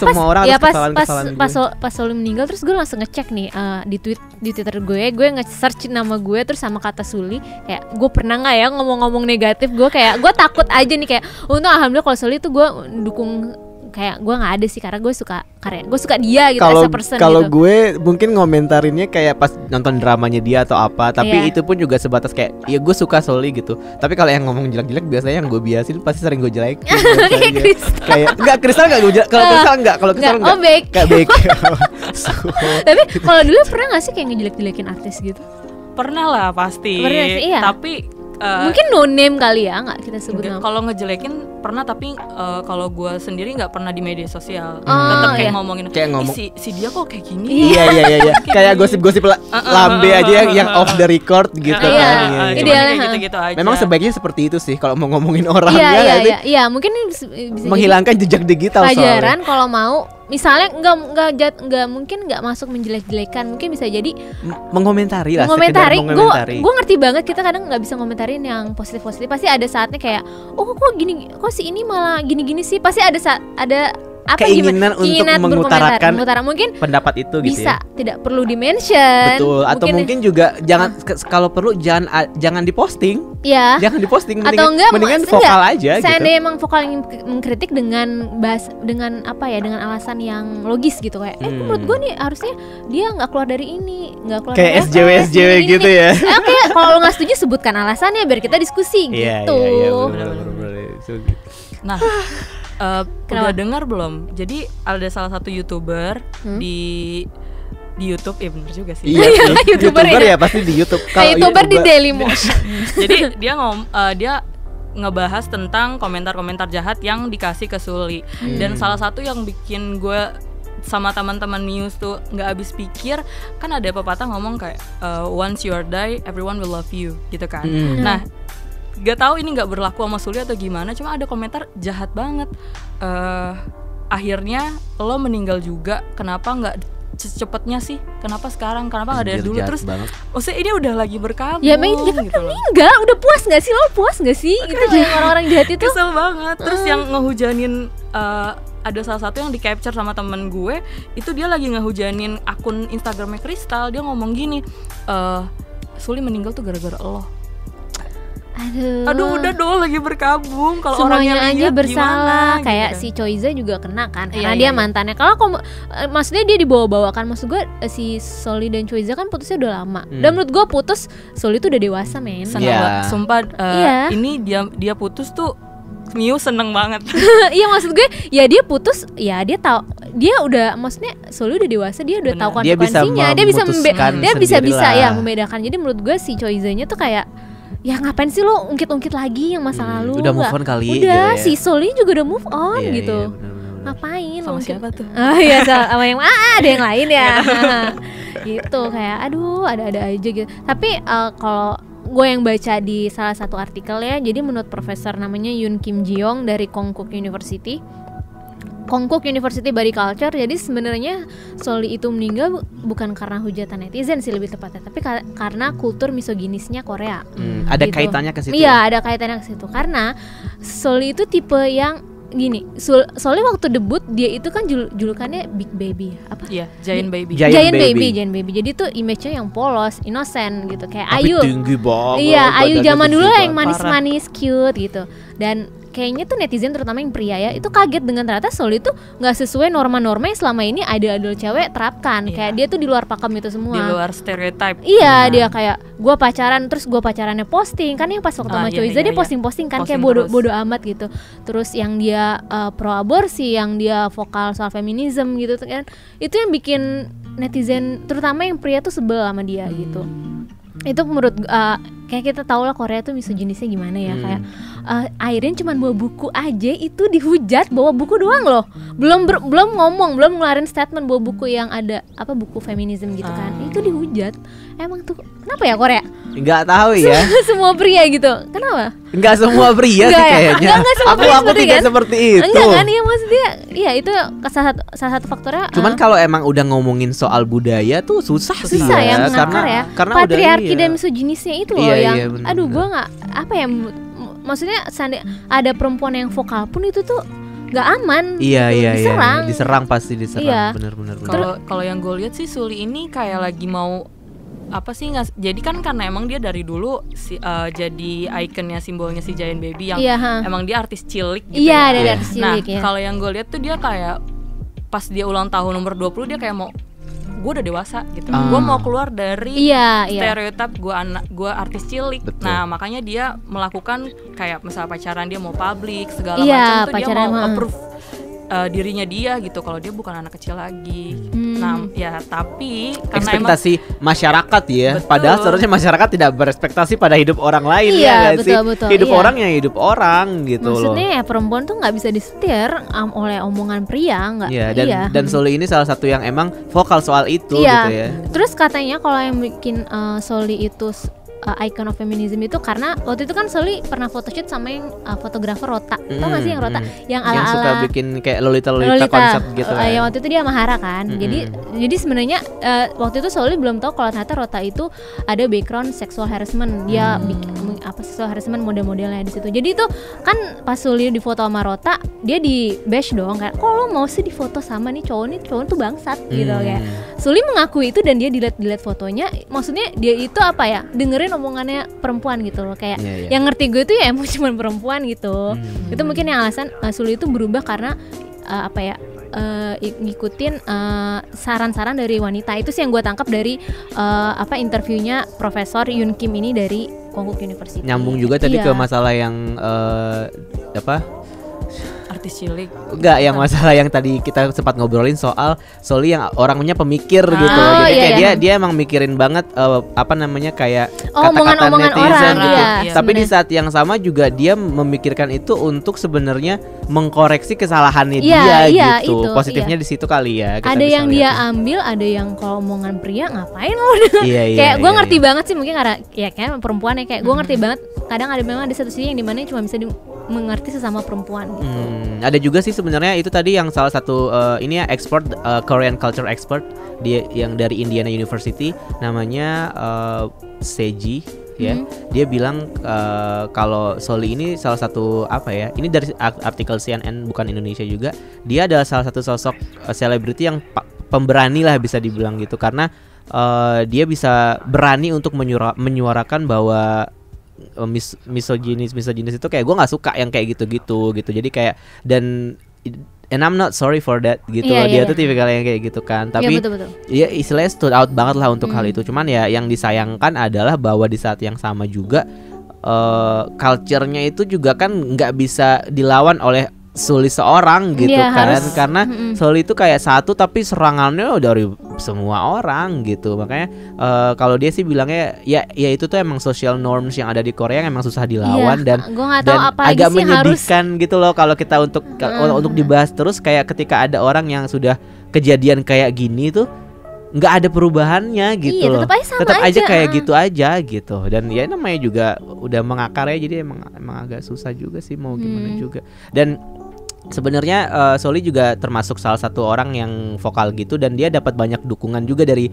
semua orang atas kesalahan-kesalahan pas Soli meninggal, terus gue langsung ngecek nih di Twitter gue nge-search nama gue terus sama kata Suli, kayak gue pernah nggak ya ngomong negatif. Gue takut aja nih, kayak untung alhamdulillah kalau Soli itu gue dukung, kayak gue nggak ada sih karena gue suka karya, gue suka dia gitu as a person. Kalau gitu. gue mungkin ngomentarinnya kayak pas nonton dramanya dia atau apa, tapi itu pun juga sebatas kayak ya gue suka Soli gitu. Tapi kalau yang ngomong jelek-jelek biasanya yang gue biasin pasti sering gue jelekin. Kayak enggak, Kristal enggak gue jelek. Kalau Kristal enggak, kayak baik. Tapi kalau dulu pernah nggak sih kayak ngejelek-jelekin artis gitu? Pernah lah pasti. Tapi mungkin no name kali ya, nggak kita sebut nama. Kalau ngejelekin pernah, tapi kalau gue sendiri nggak pernah di media sosial. Tetap kayak ngomongin si dia kok kayak gini. Iya. Kayak gosip-gosip lambe aja yang off the record gitu kan. Idealnya gitu aja. Memang sebaiknya seperti itu sih kalau mau ngomongin orang. Iya, mungkin bisa menghilangkan jejak digital. Pelajaran kalau mau. Misalnya nggak mungkin nggak masuk menjelek-jelekan, mungkin bisa jadi mengomentari. Gue ngerti banget kita kadang nggak bisa ngomentarin yang positif. Pasti ada saatnya kayak kok gini, kok si ini malah gini sih. Pasti ada keinginan untuk mengutarakan mungkin pendapat itu gitu bisa ya. Tidak perlu di-mention. Betul. Atau mungkin juga kalau perlu jangan diposting. Ya. Jangan diposting. Atau mendingan vokal aja. Seandainya emang vokal yang mengkritik dengan apa ya, dengan alasan yang logis gitu kayak menurut gue nih harusnya dia nggak keluar dari ini, nggak keluar kayak SJW gitu ya. Oke, kalau lo nggak setuju sebutkan alasannya biar kita diskusi gitu. Iya, benar. Nah. Udah dengar belum? Jadi ada salah satu YouTuber di YouTube, bener juga sih. Iya, YouTuber ya pasti di YouTube. YouTuber di Dailymotion. Jadi dia ngebahas tentang komentar-komentar jahat yang dikasih ke Suli. Dan salah satu yang bikin gue sama teman-teman Muse tuh nggak habis pikir, kan ada pepatah ngomong kayak once you are die, everyone will love you, gitu kan. Nah, gak tahu ini nggak berlaku sama Suli atau gimana, cuma ada komentar jahat banget. Akhirnya lo meninggal juga, kenapa nggak secepatnya sih? Kenapa sekarang? Kenapa nggak dari dulu? Terus maksudnya ini udah lagi berkabung. Ya main dia kan gitu meninggal, udah puas nggak sih lo? Puas nggak sih? Itu yang orang-orang jahat itu. Kesel banget. Terus yang ngehujanin ada salah satu yang di capture sama temen gue, itu dia lagi ngehujanin akun Instagramnya Kristal. Dia ngomong gini, Suli meninggal tuh gara-gara lo. Aduh udah dong lagi berkabung. Kalau orangnya aja bersalah gimana, kayak gitu. Si Choiza juga kena kan karena dia mantannya. Kalau maksudnya dia dibawa-bawakan, maksud gue si Soli dan Choiza kan putusnya udah lama. Dan menurut gue putus Soli tuh udah dewasa men. Sumpah ini dia putus tuh Miu seneng banget. Iya maksud gue ya dia putus ya dia tahu dia udah maksudnya Soli udah dewasa, dia udah tahu konsekuensinya, dia bisa ya membedakan. Jadi menurut gue si Choizanya tuh kayak ya ngapain sih lo ungkit-ungkit lagi yang masa lalu? Udah move on kali. Udah si Soli juga udah move on gitu. Ngapain? Sama siapa tuh? Iya sama yang ada yang lain ya. Gitu kayak aduh ada-ada aja gitu. Tapi kalau gue yang baca di salah satu artikel ya, jadi menurut profesor namanya Yoon Kim Jeong dari Konkuk University Body Culture, jadi sebenarnya Soli itu meninggal bukan karena hujatan netizen sih lebih tepatnya, tapi karena kultur misoginisnya Korea. Ada gitu. Kaitannya ke situ. Iya, ada kaitannya ke situ karena Soli itu tipe yang gini, Soli waktu debut dia itu kan julukannya Big Baby apa? Iya, Giant Baby. Giant Baby. Jadi tuh image-nya yang polos, innocent gitu, kayak Ayu. Tinggi banget. Iya, Ayu zaman dulu yang manis-manis, cute gitu. Dan kayaknya tuh netizen terutama yang pria ya itu kaget dengan ternyata Soli tuh nggak sesuai norma-norma yang selama ini idol cewek terapkan. Kayak dia tuh di luar pakem itu semua. Di luar stereotype. Iya, dia kayak gue pacarannya posting kan yang pas waktu sama Choiza dia posting-posting kan kayak bodo amat gitu. Terus yang dia pro aborsi, yang dia vokal soal feminisme gitu kan. Itu yang bikin netizen terutama yang pria tuh sebel sama dia gitu. Itu menurut kayak kita tahu lah Korea tuh misoginisnya gimana ya. Kayak Airin cuma bawa buku aja itu dihujat, bawa buku doang loh, belum ngeluarin statement bawa buku yang ada buku feminisme gitu kan, itu dihujat. Emang tuh kenapa ya Korea? Nggak tahu ya. Semua pria gitu, kenapa? Nggak semua pria sih kayaknya. Aku tidak seperti itu. Enggak kan, iya maksudnya, iya itu salah satu faktornya. Cuman kalau emang udah ngomongin soal budaya tuh susah sih ya, karena patriarki dan misoginisnya itu loh yang bener, aduh gue nggak maksudnya ada perempuan yang vokal pun itu tuh nggak aman. Iya, diserang pasti diserang. Iya. Bener. Kalau yang gue lihat sih Suli ini kayak lagi mau apa sih jadi kan karena emang dia dari dulu jadi ikonnya, simbolnya si Giant Baby yang emang dia artis cilik gitu. Iya, dari artis cilik. Nah, kalau yang gue lihat tuh dia kayak pas dia ulang tahun nomor 20 dia kayak mau gue udah dewasa gitu. Gue mau keluar dari stereotip gue artis cilik. Betul. Nah, makanya dia melakukan kayak misalnya pacaran dia mau publik segala macam tuh dia mau approve dirinya dia gitu kalau dia bukan anak kecil lagi. Nah, ya tapi karena ekspektasi masyarakat ya. Betul. Padahal seharusnya masyarakat tidak berespektasi pada hidup orang lain ya betul, sih. Hidup orang ya hidup orang gitu. Maksudnya ya perempuan tuh nggak bisa disetir oleh omongan pria, nggak. Dan Soli ini salah satu yang emang vokal soal itu gitu ya. Terus katanya kalau yang bikin Soli itu icon of feminism itu karena waktu itu kan Soli pernah photoshoot sama yang fotografer Rota. Tau gak sih yang Rota? Yang ala-ala suka bikin kayak Lolita konsep gitu ya. Waktu itu dia sama Hara kan. Jadi sebenarnya waktu itu Soli belum tahu kalau ternyata Rota itu ada background sexual harassment. Dia bikin sexual harassment model-modelnya di situ. Jadi itu kan pas Soli difoto sama Rota, dia di bash dong kayak, "Kok lo mau sih difoto sama nih cowok tuh bangsat." gitu kayak. Soli mengakui itu dan dia delete fotonya. Maksudnya dia itu apa ya? Dengerin omongannya perempuan gitu loh, kayak yang ngerti gue itu ya emang cuma perempuan gitu. Itu mungkin yang alasan Suli itu berubah karena ngikutin saran-saran dari wanita. Itu sih yang gue tangkap dari interviewnya Profesor Yoon Kim ini dari Konkuk University. Nyambung juga tadi ke masalah yang artis cilik. Enggak, yang masalah yang tadi kita sempat ngobrolin soal Soli yang orangnya pemikir gitu. Jadi kayak dia emang mikirin banget kayak kata-kata netizen gitu. Tapi di saat yang sama juga dia memikirkan itu untuk sebenarnya mengkoreksi kesalahannya dia gitu. Positifnya di situ kali ya. Ada yang dia ambil, ada yang kalau omongan pria ngapain lo? Kayak gue ngerti banget sih, mungkin karena ya kayak perempuan ya, kayak gue ngerti banget. Kadang ada memang ada satu sisi yang dimana cuma bisa mengerti sesama perempuan gitu. Ada juga sih sebenarnya itu tadi yang salah satu ini ya expert Korean culture expert dia yang dari Indiana University namanya Seji ya. Dia bilang kalau Soli ini salah satu apa ya? Ini dari artikel CNN bukan Indonesia juga. Dia adalah salah satu sosok selebriti yang pemberani lah bisa dibilang gitu karena dia bisa berani untuk menyuarakan bahwa misoginis itu kayak gue nggak suka yang kayak gitu jadi kayak dan and I'm not sorry for that gitu loh. Dia tuh tipikal yang kayak gitu kan tapi ya istilahnya stood out banget lah untuk hal itu. Cuman ya yang disayangkan adalah bahwa di saat yang sama juga culture-nya itu juga kan nggak bisa dilawan oleh Suli seorang gitu kan karena Suli itu kayak satu tapi serangannya dari semua orang gitu. Makanya kalau dia sih bilangnya ya itu tuh emang social norms yang ada di Korea yang emang susah dilawan dan agak menyedihkan gitu loh kalau kita untuk dibahas terus kayak ketika ada orang yang sudah kejadian kayak gini tuh nggak ada perubahannya gitu loh. Tetap aja kayak gitu aja gitu. Dan ya namanya juga udah mengakar ya jadi emang agak susah juga sih mau gimana juga. Dan sebenarnya Soli juga termasuk salah satu orang yang vokal gitu dan dia dapat banyak dukungan juga dari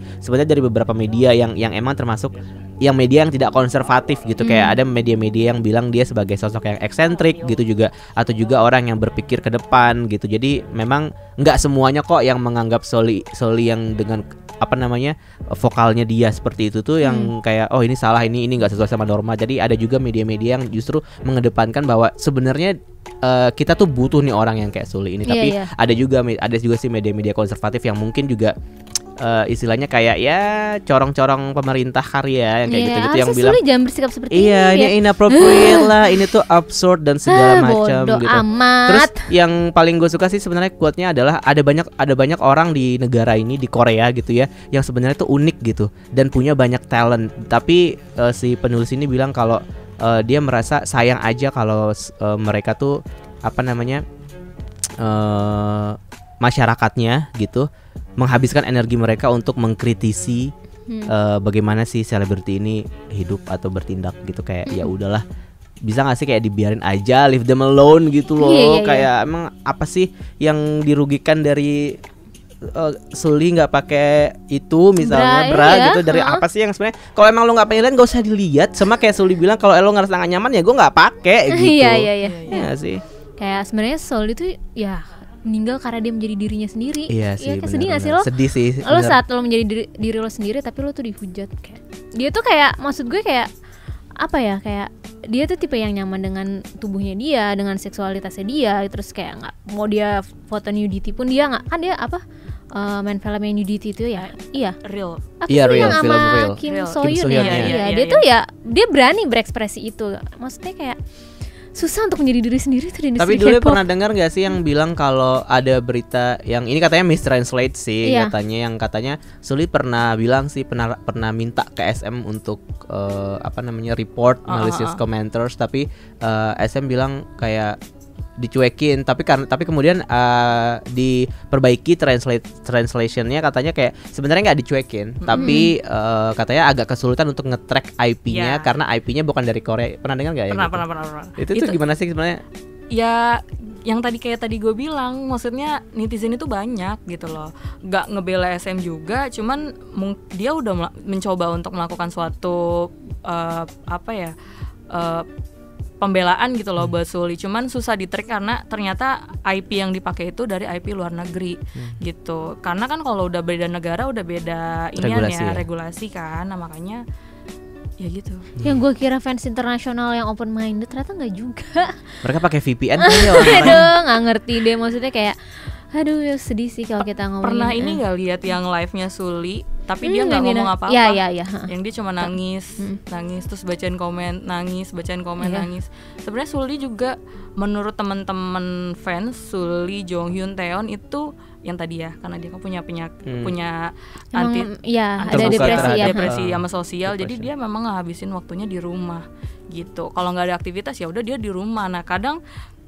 beberapa media yang emang termasuk yang media yang tidak konservatif gitu. Kayak ada media-media yang bilang dia sebagai sosok yang eksentrik gitu juga atau juga orang yang berpikir ke depan gitu. Jadi memang nggak semuanya kok yang menganggap Soli yang dengan apa namanya vokalnya dia seperti itu tuh yang kayak oh ini salah ini nggak sesuai sama norma. Jadi ada juga media-media yang justru mengedepankan bahwa sebenarnya kita tuh butuh nih orang yang kayak Suli ini. Tapi ada juga sih media-media konservatif yang mungkin juga istilahnya kayak ya corong-corong pemerintah karya yang kayak gitu-gitu yang bilang jangan bersikap seperti ini. Ini inappropriate lah, ini tuh absurd dan segala macam gitu. Amat. Terus yang paling gue suka sih sebenarnya quote-nya adalah ada banyak orang di negara ini di Korea gitu ya yang sebenarnya tuh unik gitu dan punya banyak talent. Tapi si penulis ini bilang kalau dia merasa sayang aja kalau mereka tuh apa namanya masyarakatnya gitu menghabiskan energi mereka untuk mengkritisi bagaimana sih selebriti ini hidup atau bertindak gitu. Kayak ya udahlah, bisa gak sih kayak dibiarin aja, leave them alone gitu loh. Kayak emang apa sih yang dirugikan dari Suli nggak pakai itu misalnya bra gitu dari apa sih yang sebenarnya kalau emang lo nggak pengen lihat nggak usah dilihat. Sama kayak Suli bilang kalau lo ngerasa nggak nyaman ya gue nggak pakai gitu. Iya sih. Kayak sebenarnya Suli itu ya meninggal karena dia menjadi dirinya sendiri. Iya sih. Kayak sedih gak sih lo? Sedih sih. Lo saat lo menjadi diri lo sendiri tapi lo tuh dihujat kayak. Dia tuh kayak maksud gue kayak apa ya, kayak dia tuh tipe yang nyaman dengan tubuhnya dia, dengan seksualitasnya dia, terus kayak nggak mau dia foto nudity pun dia nggak, kan dia apa main film yang nudity itu ya real. Real sama film real. Kim So-hyun ya. Dia tuh ya dia berani berekspresi itu. Maksudnya kayak susah untuk menjadi diri sendiri tuh di industri. Tapi dulu pernah dengar gak sih yang bilang kalau ada berita yang ini katanya mistranslate sih katanya Suli pernah bilang sih pernah minta ke SM untuk report malicious commenters tapi SM bilang kayak dicuekin tapi kemudian diperbaiki translationnya katanya kayak sebenarnya nggak dicuekin tapi katanya agak kesulitan untuk nge-track IP-nya karena IP-nya bukan dari Korea. Pernah dengar nggak ya? Pernah. Itu tuh gimana sih sebenarnya? Ya yang tadi gue bilang, maksudnya netizen itu banyak gitu loh, nggak ngebela SM juga, cuman dia udah mencoba untuk melakukan suatu pembelaan gitu loh buat Suli, cuman susah di-track karena ternyata IP yang dipakai itu dari IP luar negeri gitu. Karena kan kalau udah beda negara udah beda regulasi kan, nah makanya ya gitu. Yang gue kira fans internasional yang open minded ternyata nggak juga. Mereka pakai VPN kali ya. Aduh, nggak ngerti deh, maksudnya kayak aduh ya sedih sih kalau kita ngomongin. Pernah ini nggak lihat yang live-nya Suli tapi dia nggak ngomong apa-apa. Iya. Yang dia cuma nangis terus bacain komen nangis. Sebenarnya Suli juga menurut teman-teman fans Suli, Jonghyun, Taeyeon itu yang tadi ya, karena dia kan punya ada depresi sama sosial, jadi dia memang ngabisin waktunya di rumah gitu. Kalau nggak ada aktivitas ya udah dia di rumah. Nah kadang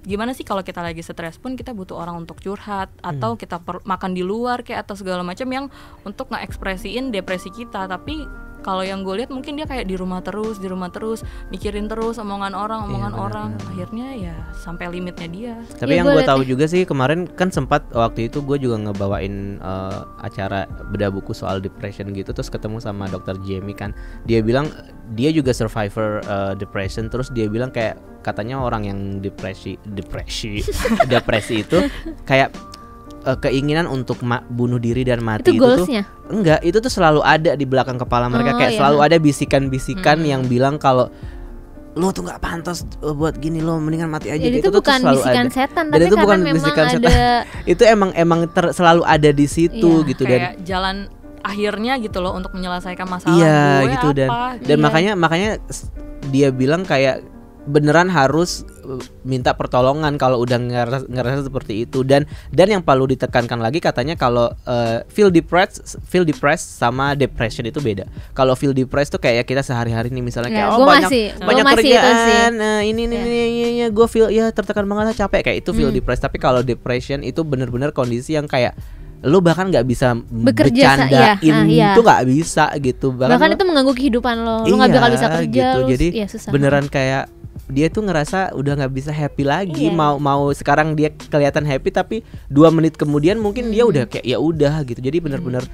gimana sih kalau kita lagi stres pun kita butuh orang untuk curhat atau kita makan di luar kayak atau segala macam yang untuk ngekspresiin depresi kita. Tapi Kalau yang gue lihat mungkin dia kayak di rumah terus mikirin terus omongan orang, akhirnya ya sampai limitnya dia. Tapi yang gue tahu juga sih kemarin kan sempat waktu itu gue juga ngebawain acara bedah buku soal depression gitu, terus ketemu sama Dr. Jamie kan, dia bilang dia juga survivor depression, terus dia bilang kayak katanya orang yang depresi itu kayak keinginan untuk bunuh diri dan mati itu tuh enggak, itu tuh selalu ada di belakang kepala mereka, kayak selalu ada bisikan-bisikan yang bilang kalau lo tuh nggak pantas buat gini, lo mendingan mati aja. Jadi itu bukan bisikan setan, tapi itu bukan memang bisikan ada setan. Itu emang selalu ada di situ gitu, kayak dan jalan akhirnya gitu loh untuk menyelesaikan masalah gue gitu, apa. Dan makanya dia bilang kayak beneran harus minta pertolongan kalau udah ngerasa seperti itu, dan yang perlu ditekankan lagi katanya kalau feel depressed sama depression itu beda. Kalau feel depressed tuh kayak kita sehari-hari nih misalnya kayak banyak kerjaan, ini gue feel ya tertekan banget, capek, kayak itu feel depressed. Tapi kalau depression itu bener-bener kondisi yang kayak lu bahkan nggak bisa bercandain itu nggak bisa gitu, bahkan itu mengganggu kehidupan lo nggak bakal bisa kerja gitu. Jadi susah beneran kayak dia tuh ngerasa udah nggak bisa happy lagi. Mau sekarang dia kelihatan happy, tapi 2 menit kemudian mungkin dia udah kayak ya udah gitu. Jadi bener-bener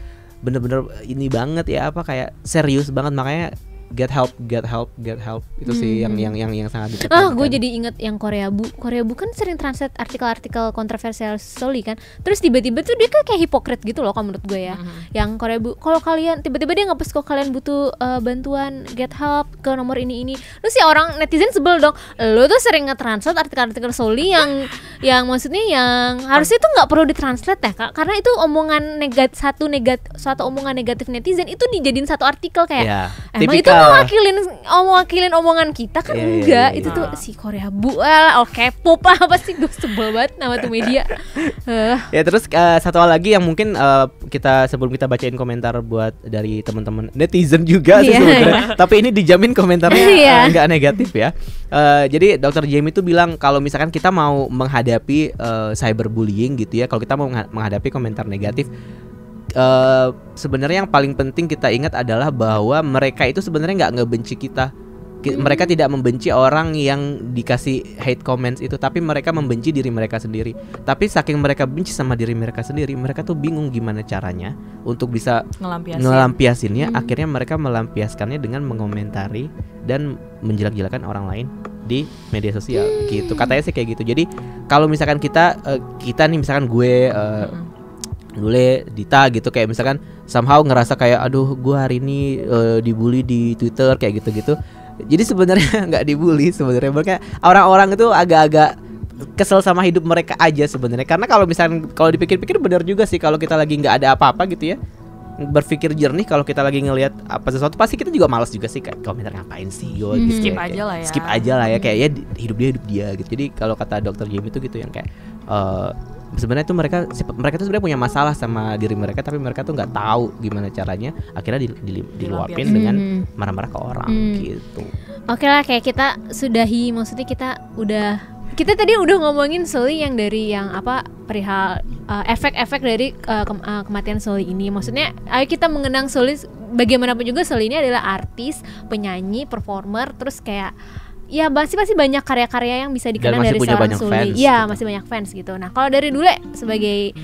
ini banget ya, apa kayak serius banget. Makanya get help itu sih yang sangat ditekankan. Gue jadi inget yang Korea Bu kan sering translate artikel-artikel kontroversial Soli kan, terus tiba-tiba tuh dia kayak hipokrit gitu loh kalau menurut gue ya. Yang Korea Bu, kalau kalian tiba-tiba dia nge-post kalau kalian butuh bantuan get help ke nomor ini, terus ya orang netizen sebel dong, lo tuh sering nge-translate artikel-artikel Soli yang maksudnya yang harusnya tuh nggak perlu ditranslate ya Kak, karena itu omongan suatu omongan negatif netizen itu dijadiin satu artikel kayak emang itu mewakilin omongan kita kan. Enggak. Itu tuh si Korea Bu K-pop apa sih, gue sebel banget nama tuh media. Ya terus satu hal lagi yang mungkin kita sebelum kita bacain komentar buat dari teman-teman netizen juga sih sebenarnya. Tapi ini dijamin komentarnya nggak negatif ya. Jadi Dr. Jamie itu bilang kalau misalkan kita mau menghadapi cyberbullying gitu ya, kalau kita mau menghadapi komentar negatif, sebenarnya yang paling penting kita ingat adalah bahwa mereka itu sebenarnya nggak ngebenci kita. Mereka tidak membenci orang yang dikasih hate comments itu, tapi mereka membenci diri mereka sendiri. Tapi saking mereka benci sama diri mereka sendiri, mereka tuh bingung gimana caranya untuk bisa ngelampiasinnya. Akhirnya mereka melampiaskannya dengan mengomentari dan menjelek-jelekan orang lain di media sosial gitu. Katanya sih kayak gitu. Jadi kalau misalkan kita nih misalkan gue Dule, Dita gitu, kayak misalkan somehow ngerasa kayak aduh gue hari ini dibully di Twitter kayak gitu-gitu. Jadi sebenarnya nggak dibully sebenarnya, mereka orang-orang itu agak-agak kesel sama hidup mereka aja sebenarnya. Karena kalau misalkan kalau dipikir-pikir benar juga sih, kalau kita lagi nggak ada apa-apa gitu ya, berpikir jernih, kalau kita lagi ngelihat apa sesuatu pasti kita juga malas juga sih, kayak komentar ngapain sih yo, skip aja lah ya kayak ya hidup dia gitu. Jadi kalau kata Dr. Jamie itu gitu yang kayak sebenarnya tuh mereka tuh sebenarnya punya masalah sama diri mereka, tapi mereka tuh nggak tahu gimana caranya, akhirnya diluapin dengan marah-marah ke orang gitu. Oke lah, kayak kita sudahi, maksudnya kita tadi udah ngomongin Soli yang dari yang apa perihal efek-efek dari kematian Soli ini. Maksudnya ayo kita mengenang Soli, bagaimanapun juga Soli ini adalah artis, penyanyi, performer, terus kayak ya pasti banyak karya-karya yang bisa dikenang dari seorang Soli. Iya, masih banyak fans gitu. Nah, kalau dari Dule sebagai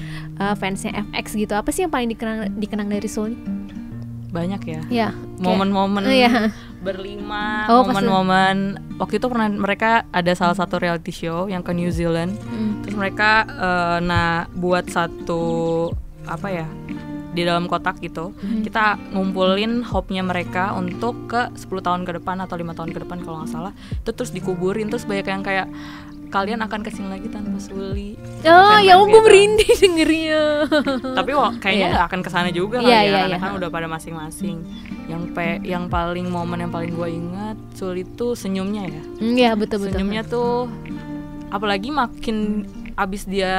fansnya FX gitu, apa sih yang paling dikenang dari Soli? Banyak ya. Iya. Momen-momen berlima, momen-momen waktu itu pernah mereka ada salah satu reality show yang ke New Zealand. Terus mereka buat satu apa ya, di dalam kotak gitu. Kita ngumpulin hope-nya mereka untuk ke 10 tahun ke depan atau 5 tahun ke depan kalau nggak salah. Itu terus dikuburin, terus banyak yang kayak kalian akan kesini lagi tanpa Suli. Oh ya gue merinding dengernya. Tapi kayaknya nggak akan kesana juga karena kan udah pada masing-masing. Yang paling momen yang paling gue ingat Suli tuh senyumnya ya. Iya betul. Senyumnya tuh apalagi makin abis dia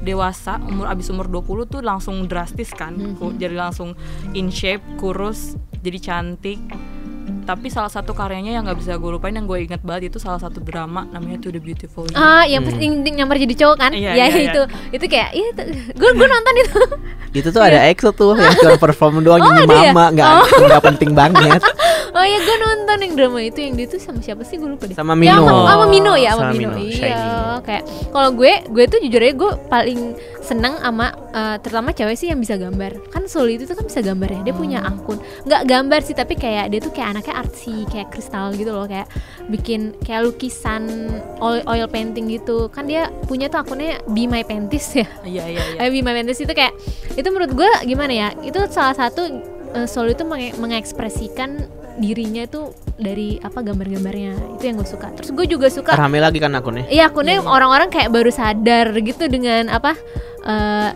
dewasa, abis umur 20 tuh langsung drastis kan. Jadi langsung in shape, kurus, jadi cantik. tapi salah satu karyanya yang nggak bisa gue lupain, yang gue inget banget itu salah satu drama namanya To the Beautiful You. Yang nyamar jadi cowok kan? Itu kayak gue nonton itu. Itu tuh ada EXO tuh yang cuma perform doang nyanyi mama, nggak penting banget. Oh ya, gue nonton yang drama itu, yang dia tuh sama siapa sih, gue lupa deh. Sama Mino. Sama Mino. Iya, kayak kalau gue tuh jujur aja gue paling seneng sama terutama cewek sih yang bisa gambar. Kan Sulli itu tuh kan bisa gambar ya. Dia punya akun, nggak gambar sih tapi kayak dia tuh kayak anaknya artsy, kayak kristal gitu loh, kayak bikin kayak lukisan oil painting gitu. Kan dia punya tuh akunnya Be My Panties ya. Iya. Be My Panties itu kayak, itu menurut gue gimana ya? Itu salah satu Sulli itu mengekspresikan dirinya tuh dari gambar-gambarnya, itu yang gue suka. Terus gue juga suka rame lagi kan akunnya. Iya, akunnya orang-orang kayak baru sadar gitu dengan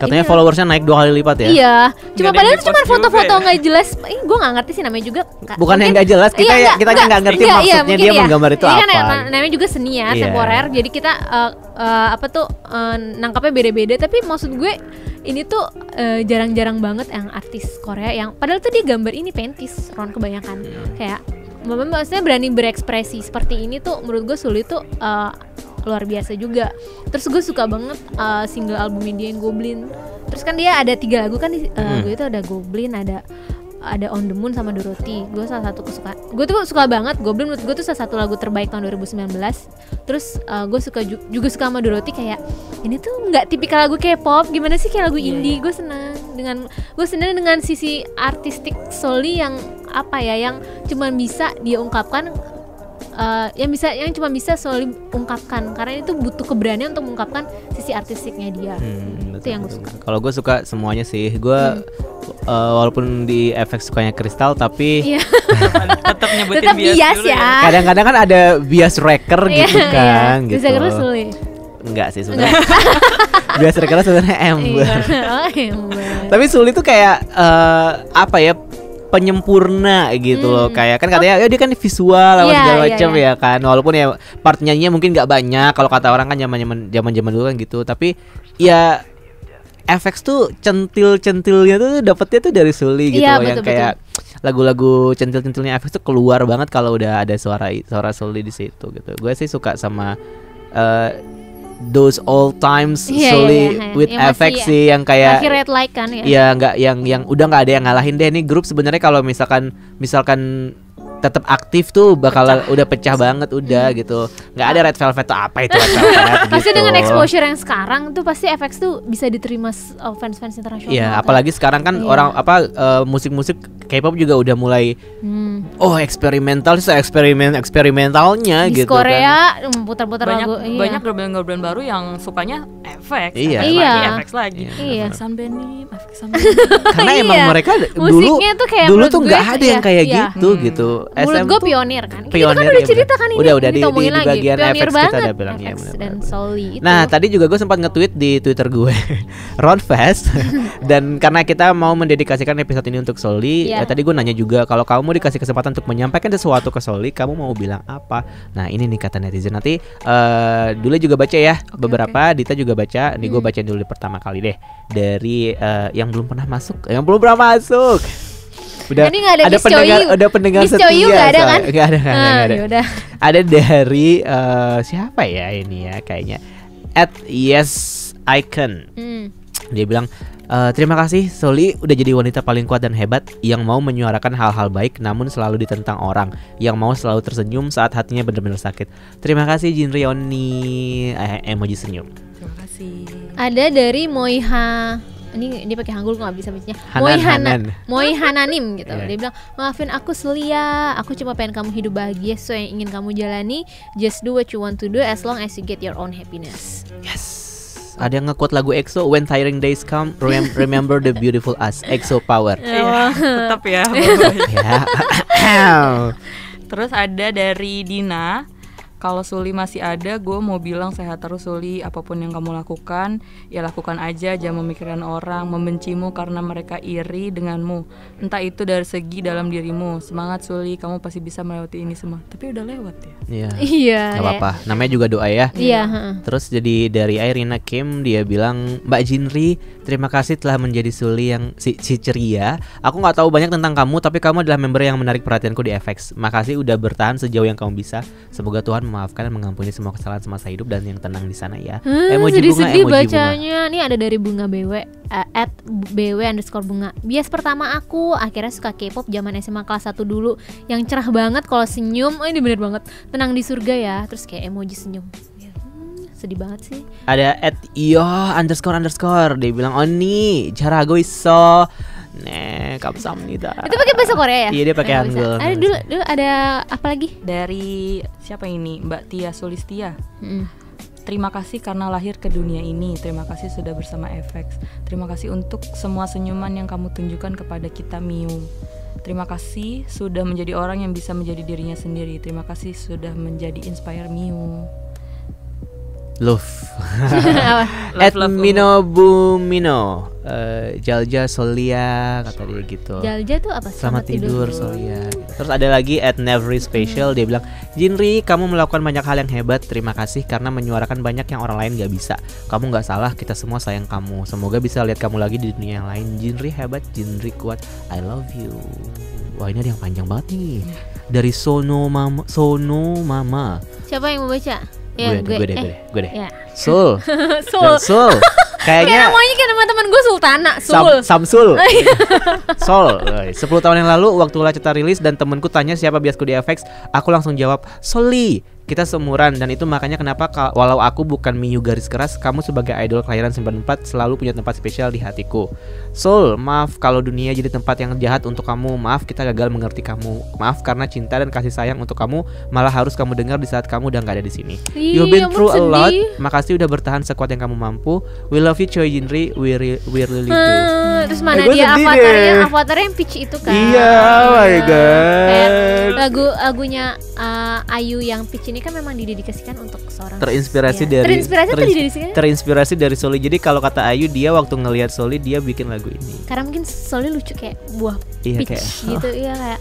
katanya followersnya naik 2 kali lipat ya. Iya, padahal cuma foto-foto nggak jelas. Gue nggak ngerti sih, namanya juga bukan yang nggak jelas, kita nggak ngerti maksudnya dia menggambar itu apa. Kan namanya juga seni ya, temporer. Jadi kita nangkapnya beda-beda. Tapi maksud gue ini tuh jarang-jarang banget yang artis Korea yang padahal tuh dia gambar ini panties Ron kebanyakan. Kayak maksudnya berani berekspresi seperti ini tuh menurut gue Sulli tuh luar biasa juga. Terus gue suka banget single albumnya dia yang Goblin. Terus kan dia ada 3 lagu kan di gue itu ada Goblin, ada On the Moon sama Dorothy. Gue salah satu kesukaan. Gue tuh suka banget Goblin, menurut gue tuh salah satu lagu terbaik tahun 2019. Terus gue juga suka sama Dorothy, kayak ini tuh nggak tipikal lagu K-pop, gimana sih kayak lagu indie. Gue senang dengan sisi artistik Sulli yang yang cuma bisa dia ungkapkan, yang cuma bisa Sulli ungkapkan, karena itu butuh keberanian untuk mengungkapkan sisi artistiknya dia. Itu yang gue suka. Kalau gue suka semuanya sih. Gue walaupun di efek sukanya Kristal, tapi tetap nyebutin bias dulu ya. Kadang-kadang kan ada bias wrecker gitu kan. Bisa gitu. Sulli. Enggak sih sebenarnya. Bias wrecker sebenarnya Ember. Tapi Sulli tuh kayak penyempurna gitu loh, kayak kan katanya dia kan visual segala macam ya kan, walaupun ya part nyanyinya mungkin nggak banyak kalau kata orang kan zaman dulu kan gitu, tapi ya efek tuh centilnya tuh dapetnya tuh dari Sulli gitu loh, yang kayak lagu-lagu centil-centilnya efek tuh keluar banget kalau udah ada suara Sulli di situ gitu. Gue sih suka sama those old times Sulli with effects sih, yang kayak Red Light kan ya. Iya, nggak yang udah nggak ada yang ngalahin deh. Ini grup sebenarnya kalau misalkan tetap aktif tuh bakal udah pecah banget udah gitu. Nggak ada Red Velvet tuh apa itu Red Velvet gitu. Pasti dengan exposure yang sekarang tuh pasti FX tuh bisa diterima fans-fans internasional. Iya, apalagi sekarang kan orang musik-musik K-pop juga udah mulai eksperimentalnya di gitu Korea kan. putar-putar lagu. Banyak girl-band baru yang sukanya efek, efek lagi. Sunbeam. Karena emang mereka dulu tuh nggak ada yang kayak gitu. Menurut gue pionir kan. Pionir, kita kan udah cerita kan ini. Udah di bagian pionir FX kita udah bilang FX dan Sulli itu. Nah, tadi juga gue sempat nge-tweet di Twitter gue Ron Fest. Dan karena kita mau mendedikasikan episode ini untuk Sulli, tadi gue nanya juga kalau kamu mau dikasih kesempatan untuk menyampaikan sesuatu ke Sulli, kamu mau bilang apa? Nah, ini nih kata netizen. Nanti dulu juga baca ya beberapa. Dita juga baca. Nih gue bacain dulu pertama kali deh dari yang belum pernah masuk. Udah ada pendengar setia. Nggak ada kan? Nggak ada. Ada dari siapa ya ini ya kayaknya @YesIcon. Dia bilang terima kasih Sulli udah jadi wanita paling kuat dan hebat yang mau menyuarakan hal-hal baik namun selalu ditentang orang, yang mau selalu tersenyum saat hatinya benar-benar sakit. Terima kasih Jinrioni, emoji senyum. Terima kasih. Ada dari Moiha. Ini dia pakai Hangul, nggak bisa bacanya. Moi Hananim gitu. Dia bilang, maafin aku Sulli ya, aku cuma pengen kamu hidup bahagia sesuai yang ingin kamu jalani. Just do what you want to do as long as you get your own happiness. Yes. Ada yang nge-quote lagu EXO, When Tiring Days Come, Remember the Beautiful Us. EXO Power. Tetap ya. Ya. Terus ada dari Dina. kalau Suli masih ada, gue mau bilang sehat terus Suli. Apapun yang kamu lakukan, ya lakukan aja. Jangan memikirkan orang membencimu karena mereka iri denganmu. Entah itu dari segi dalam dirimu. Semangat Suli, kamu pasti bisa melewati ini semua. Tapi udah lewat ya. Iya. Gak apa-apa, namanya juga doa ya. Iya. Terus jadi dari Irina Kim, dia bilang, Mbak Jinri, terima kasih telah menjadi Suli yang si ceria. Aku nggak tahu banyak tentang kamu, tapi kamu adalah member yang menarik perhatianku di FX. Makasih udah bertahan sejauh yang kamu bisa. Semoga Tuhan memaafkan dan mengampuni semua kesalahan semasa hidup dan yang tenang di sana ya. Emoji sedih-sedih bunga, emoji bacanya. Ini ada dari Bunga BW @bw_bunga. Bias pertama aku akhirnya suka K-pop zaman SMA kelas 1 dulu. Yang cerah banget kalau senyum. Oh, ini bener banget. Tenang di surga ya. Terus kayak emoji senyum. Sedih banget sih. Ada @iyo__. Dia bilang Oni jarago iso. Kamsahamnida. Itu pakai bahasa Korea ya? Iya, dia pakai Hangul. Ada dulu ada apa lagi? Dari siapa ini? Mbak Tia Sulistia. Terima kasih karena lahir ke dunia ini. Terima kasih sudah bersama FX. Terima kasih untuk semua senyuman yang kamu tunjukkan kepada kita Miu. Terima kasih sudah menjadi orang yang bisa menjadi dirinya sendiri. Terima kasih sudah menjadi inspire Miu. Love. Mino Bumino. Jalja Solia kata dia gitu. Jalja tuh apa? Selamat tidur Solia gitu. Terus ada lagi @Nevery Special. Dia bilang, Jinri, kamu melakukan banyak hal yang hebat. Terima kasih karena menyuarakan banyak yang orang lain gak bisa. Kamu gak salah, kita semua sayang kamu. Semoga bisa lihat kamu lagi di dunia yang lain. Jinri hebat, Jinri kuat, I love you. Wah, ini ada yang panjang banget nih. Dari Sono Mama. Siapa yang mau baca? Ya, gue deh. Ya. Sul. Sul. Kayaknya namanya kayak teman-teman gue Sultana, Samsul. Sol. 10 tahun yang lalu waktu Laceta rilis dan temenku tanya siapa biasku di FX, aku langsung jawab Soli. Kita seumuran dan itu makanya kenapa walau aku bukan Miyu garis keras, kamu sebagai idol kelahiran 94 selalu punya tempat spesial di hatiku. Sol, maaf kalau dunia jadi tempat yang jahat untuk kamu. Maaf kita gagal mengerti kamu. Maaf karena cinta dan kasih sayang untuk kamu malah harus kamu dengar di saat kamu udah gak ada di sini. You've been through a lot. Makasih udah bertahan sekuat yang kamu mampu. We love you Choi Jinri. We really do. Terus mana dia avatarnya yang peach itu kan? Iya, oh my god. Kayak lagunya Ayu yang peach ini kan memang didedikasikan untuk seorang terinspirasi dari Soli. Jadi kalau kata Ayu, dia waktu ngelihat Soli dia bikin lagu ini. Karena mungkin Soli lucu kayak buah peach gitu. Iya kayak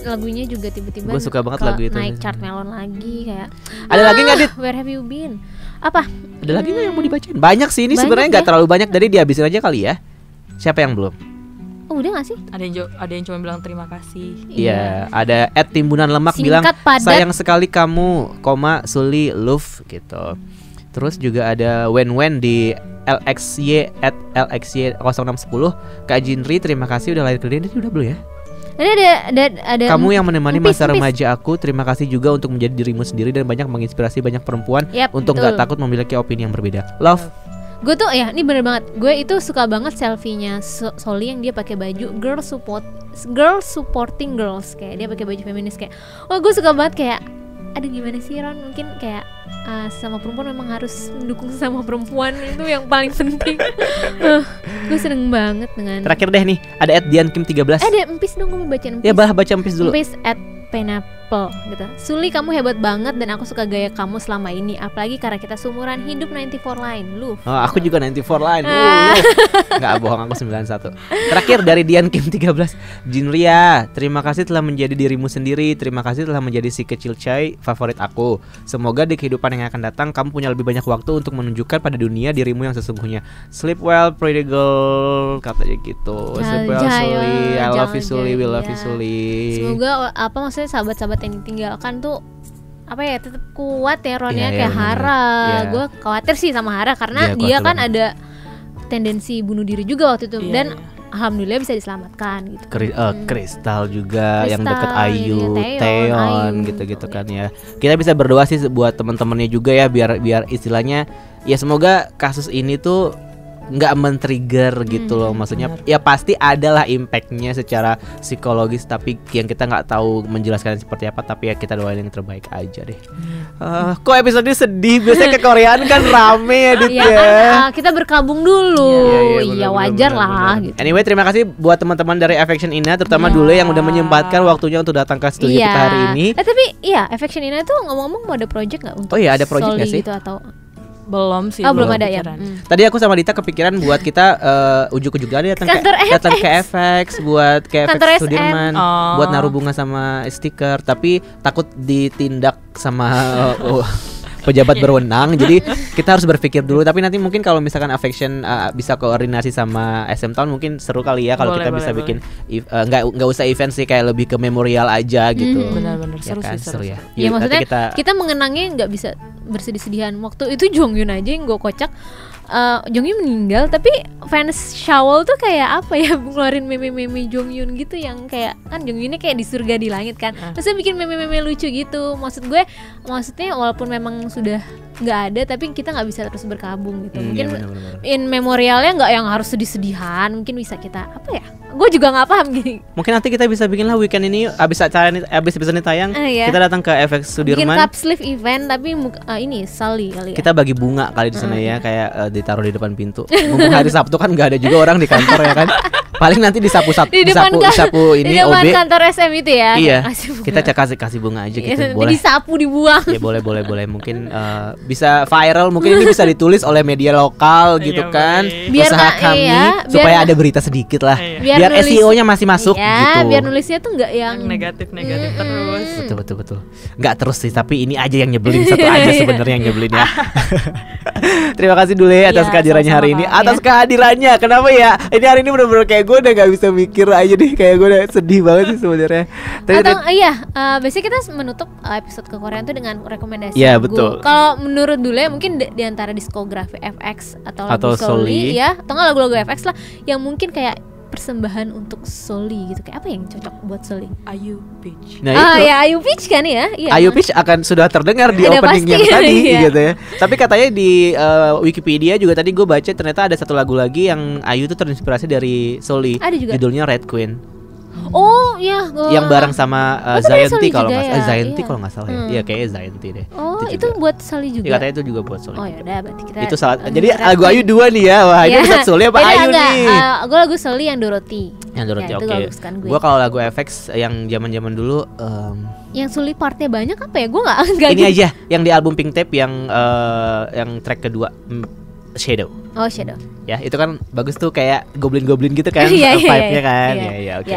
lagunya juga tiba-tiba gue suka banget lagu itu. Naik chart melon lagi kayak. Ada lagi nggak Dit? Where have you been? Apa? Ada lagi nggak yang mau dibacain? Banyak sih ini sebenarnya nggak terlalu banyak, dari dihabisin aja kali ya. Siapa yang belum? Oh, udah gak sih? Ada yang cuma bilang terima kasih. Iya, ada @timbunan lemak bilang padat. sayang sekali kamu, Suli love gitu. Terus juga ada Wen di LXY @LXY0610. Kak Jinri, terima kasih udah lahir ke dunia. Ini udah belum ya? Ada kamu yang menemani masa remaja aku. Terima kasih juga untuk menjadi dirimu sendiri dan banyak menginspirasi banyak perempuan untuk gak takut memiliki opini yang berbeda. Love. Gue tuh ya, ini bener banget. Gue itu suka banget selfie-nya Soli yang dia pakai baju girl supporting girls, kayak dia pakai baju feminis kayak. Wah, gue suka banget kayak. Aduh, gimana sih Ron? Mungkin kayak sama perempuan memang harus mendukung sama perempuan, itu yang paling penting. Gue seneng banget dengan. Terakhir deh nih, ada @diankim13. Ada Empis dong, gue mau baca Empis. Ya, baca Empis dulu. Empis @pineapple gitu. Suli, kamu hebat banget dan aku suka gaya kamu selama ini, apalagi karena kita seumuran. Hidup 94 line lu. Oh, aku juga 94 line. Nggak bohong, aku 91. Terakhir dari Diankim13. Jinria, terima kasih telah menjadi dirimu sendiri. Terima kasih telah menjadi si kecil Chai favorit aku. Semoga di kehidupan yang akan datang kamu punya lebih banyak waktu untuk menunjukkan pada dunia dirimu yang sesungguhnya. Sleep well pretty girl, katanya gitu. Sleep well Suli. I love you Suli, we love you Suli. Semoga sahabat-sahabat yang ditinggalkan tuh tetap kuat ya Ronnya, kayak Hara. Gue khawatir sih sama Hara karena dia kan ada tendensi bunuh diri juga waktu itu dan alhamdulillah bisa diselamatkan gitu. Kristal juga yang deket Ayu, Teon gitu-gitu kan ya. Kita bisa berdoa sih buat teman-temannya juga ya, biar istilahnya ya semoga kasus ini tuh nggak men-trigger gitu loh. Maksudnya ya pasti adalah impactnya secara psikologis, tapi yang kita nggak tahu menjelaskan seperti apa. Tapi ya kita doain yang terbaik aja deh. Kok episode ini sedih? Biasanya ke Koreaan kan rame ya Dit ya. Kan, kita berkabung dulu. Iya wajar lah. Gitu. Anyway, terima kasih buat teman-teman dari Affection Ina, terutama dulu yang udah menyempatkan waktunya untuk datang ke studio kita hari ini. Tapi iya, Affection Ina itu ngomong-ngomong mau ada project nggak untuk? Oh iya, ada project nggak sih? Gitu atau belum sih. Belum ada ya. Tadi aku sama Dita kepikiran buat kita ujuk-ujuk datang ke FX buat ke FX Sudirman buat naruh bunga sama stiker, tapi takut ditindak sama pejabat berwenang. Jadi kita harus berpikir dulu. Tapi nanti mungkin kalau misalkan Affection bisa koordinasi sama SM Town, mungkin seru kali ya kalau kita bisa bikin nggak usah event sih, kayak lebih ke memorial aja gitu. Benar-benar seru kan? sih, seru ya. Ya maksudnya kita mengenangnya nggak bisa bersedih-sedihan. Waktu itu Jonghyun aja yang gue kocak. Jonghyun meninggal, tapi fans Shawl tuh kayak apa ya, ngeluarin meme-meme Jonghyun gitu yang kayak kan Jonghyunnya kayak di surga di langit kan, terus bikin meme-meme lucu gitu. Maksudnya walaupun memang sudah nggak ada, tapi kita nggak bisa terus berkabung gitu. Mungkin in memorialnya nggak yang harus sedih-sedihan, mungkin bisa kita apa ya? Gue juga nggak paham gini. Mungkin nanti kita bisa bikin lah weekend ini abis episode ini tayang, kita datang ke FX Sudirman. Bikin cup sleeve event tapi ini Sally kali ya. Kita bagi bunga kali di sana ya, kayak ditaruh di depan pintu. Mumpung hari Sabtu kan nggak ada juga orang di kantor ya kan. Paling nanti disapu-sapu ini di depan OB. Kantor SM itu ya. Iya. Kita kasih bunga aja gitu. Boleh. Disapu, dibuang. Ya boleh. Mungkin bisa viral, mungkin ini bisa ditulis oleh media lokal gitu kan. Biar usaha kami supaya ada berita sedikit lah. Biar SEO-nya masih masuk gitu. Biar nulisnya tuh nggak yang negatif terus. Betul. Nggak terus sih, tapi ini aja yang nyebelin, satu aja sebenarnya yang nyebelin ya. Terima kasih dulu ya atas kehadirannya hari ini. Atas kehadirannya. Kenapa ya? Ini hari ini benar-benar kayak gue udah gak bisa mikir aja deh, kayak gue udah sedih banget sih sebenarnya. Biasanya kita menutup episode ke Korea itu dengan rekomendasi lagu. Betul. Kalau menurut dulu ya mungkin di antara diskografi FX atau Soli ya, atau nggak lagu-lagu FX lah yang mungkin kayak persembahan untuk Soli gitu, kayak apa yang cocok buat Soli? Ayu Peach. Ayu Peach kan ya? Ayu Peach akan sudah terdengar di opening yang tadi gitu ya. Tapi katanya di Wikipedia juga tadi gue baca ternyata ada satu lagu lagi yang Ayu tuh terinspirasi dari Soli. Judulnya Red Queen. Oh iya, yang bareng sama Zayanti kalau nggak salah. Zayanti kalau nggak salah ya. Iya kayaknya Zayanti deh. Oh itu buat Soli juga. Iya katanya itu juga buat Soli. Oh ya udah berarti kita. Itu salah. Jadi lagu Ayu 2 nih ya. Wah ini bisa Soli apa Ayu nih? Gue lagu Soli yang Dorothy. Yang Dorothy oke. Gue kalau lagu FX yang zaman dulu. Yang Soli partnya banyak apa ya? Gue nggak. Ini aja yang di album Pink Tape yang track kedua. Shadow. Oh Shadow. Ya itu kan bagus tuh, kayak goblin-goblin gitu kan vibe-nya kan. Iya oke.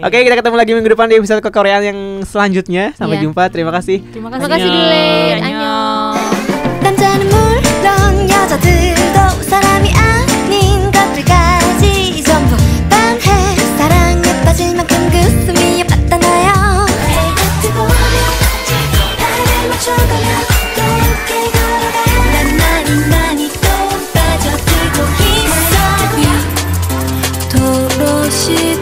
Oke, kita ketemu lagi minggu depan di episode kekoreaan yang selanjutnya. Sampai jumpa. Terima kasih. Terima kasih dulu. Annyeong. 남자는 물론 여자들도 사람이 아닌 것들까지 전부 반해 사랑에 빠질 만큼 그 숨이 빠따나요. 해가 뜨고 나를 맞춰가며 또 함께 걸어가. 난 많이 또 빠져들고 있어. 도로시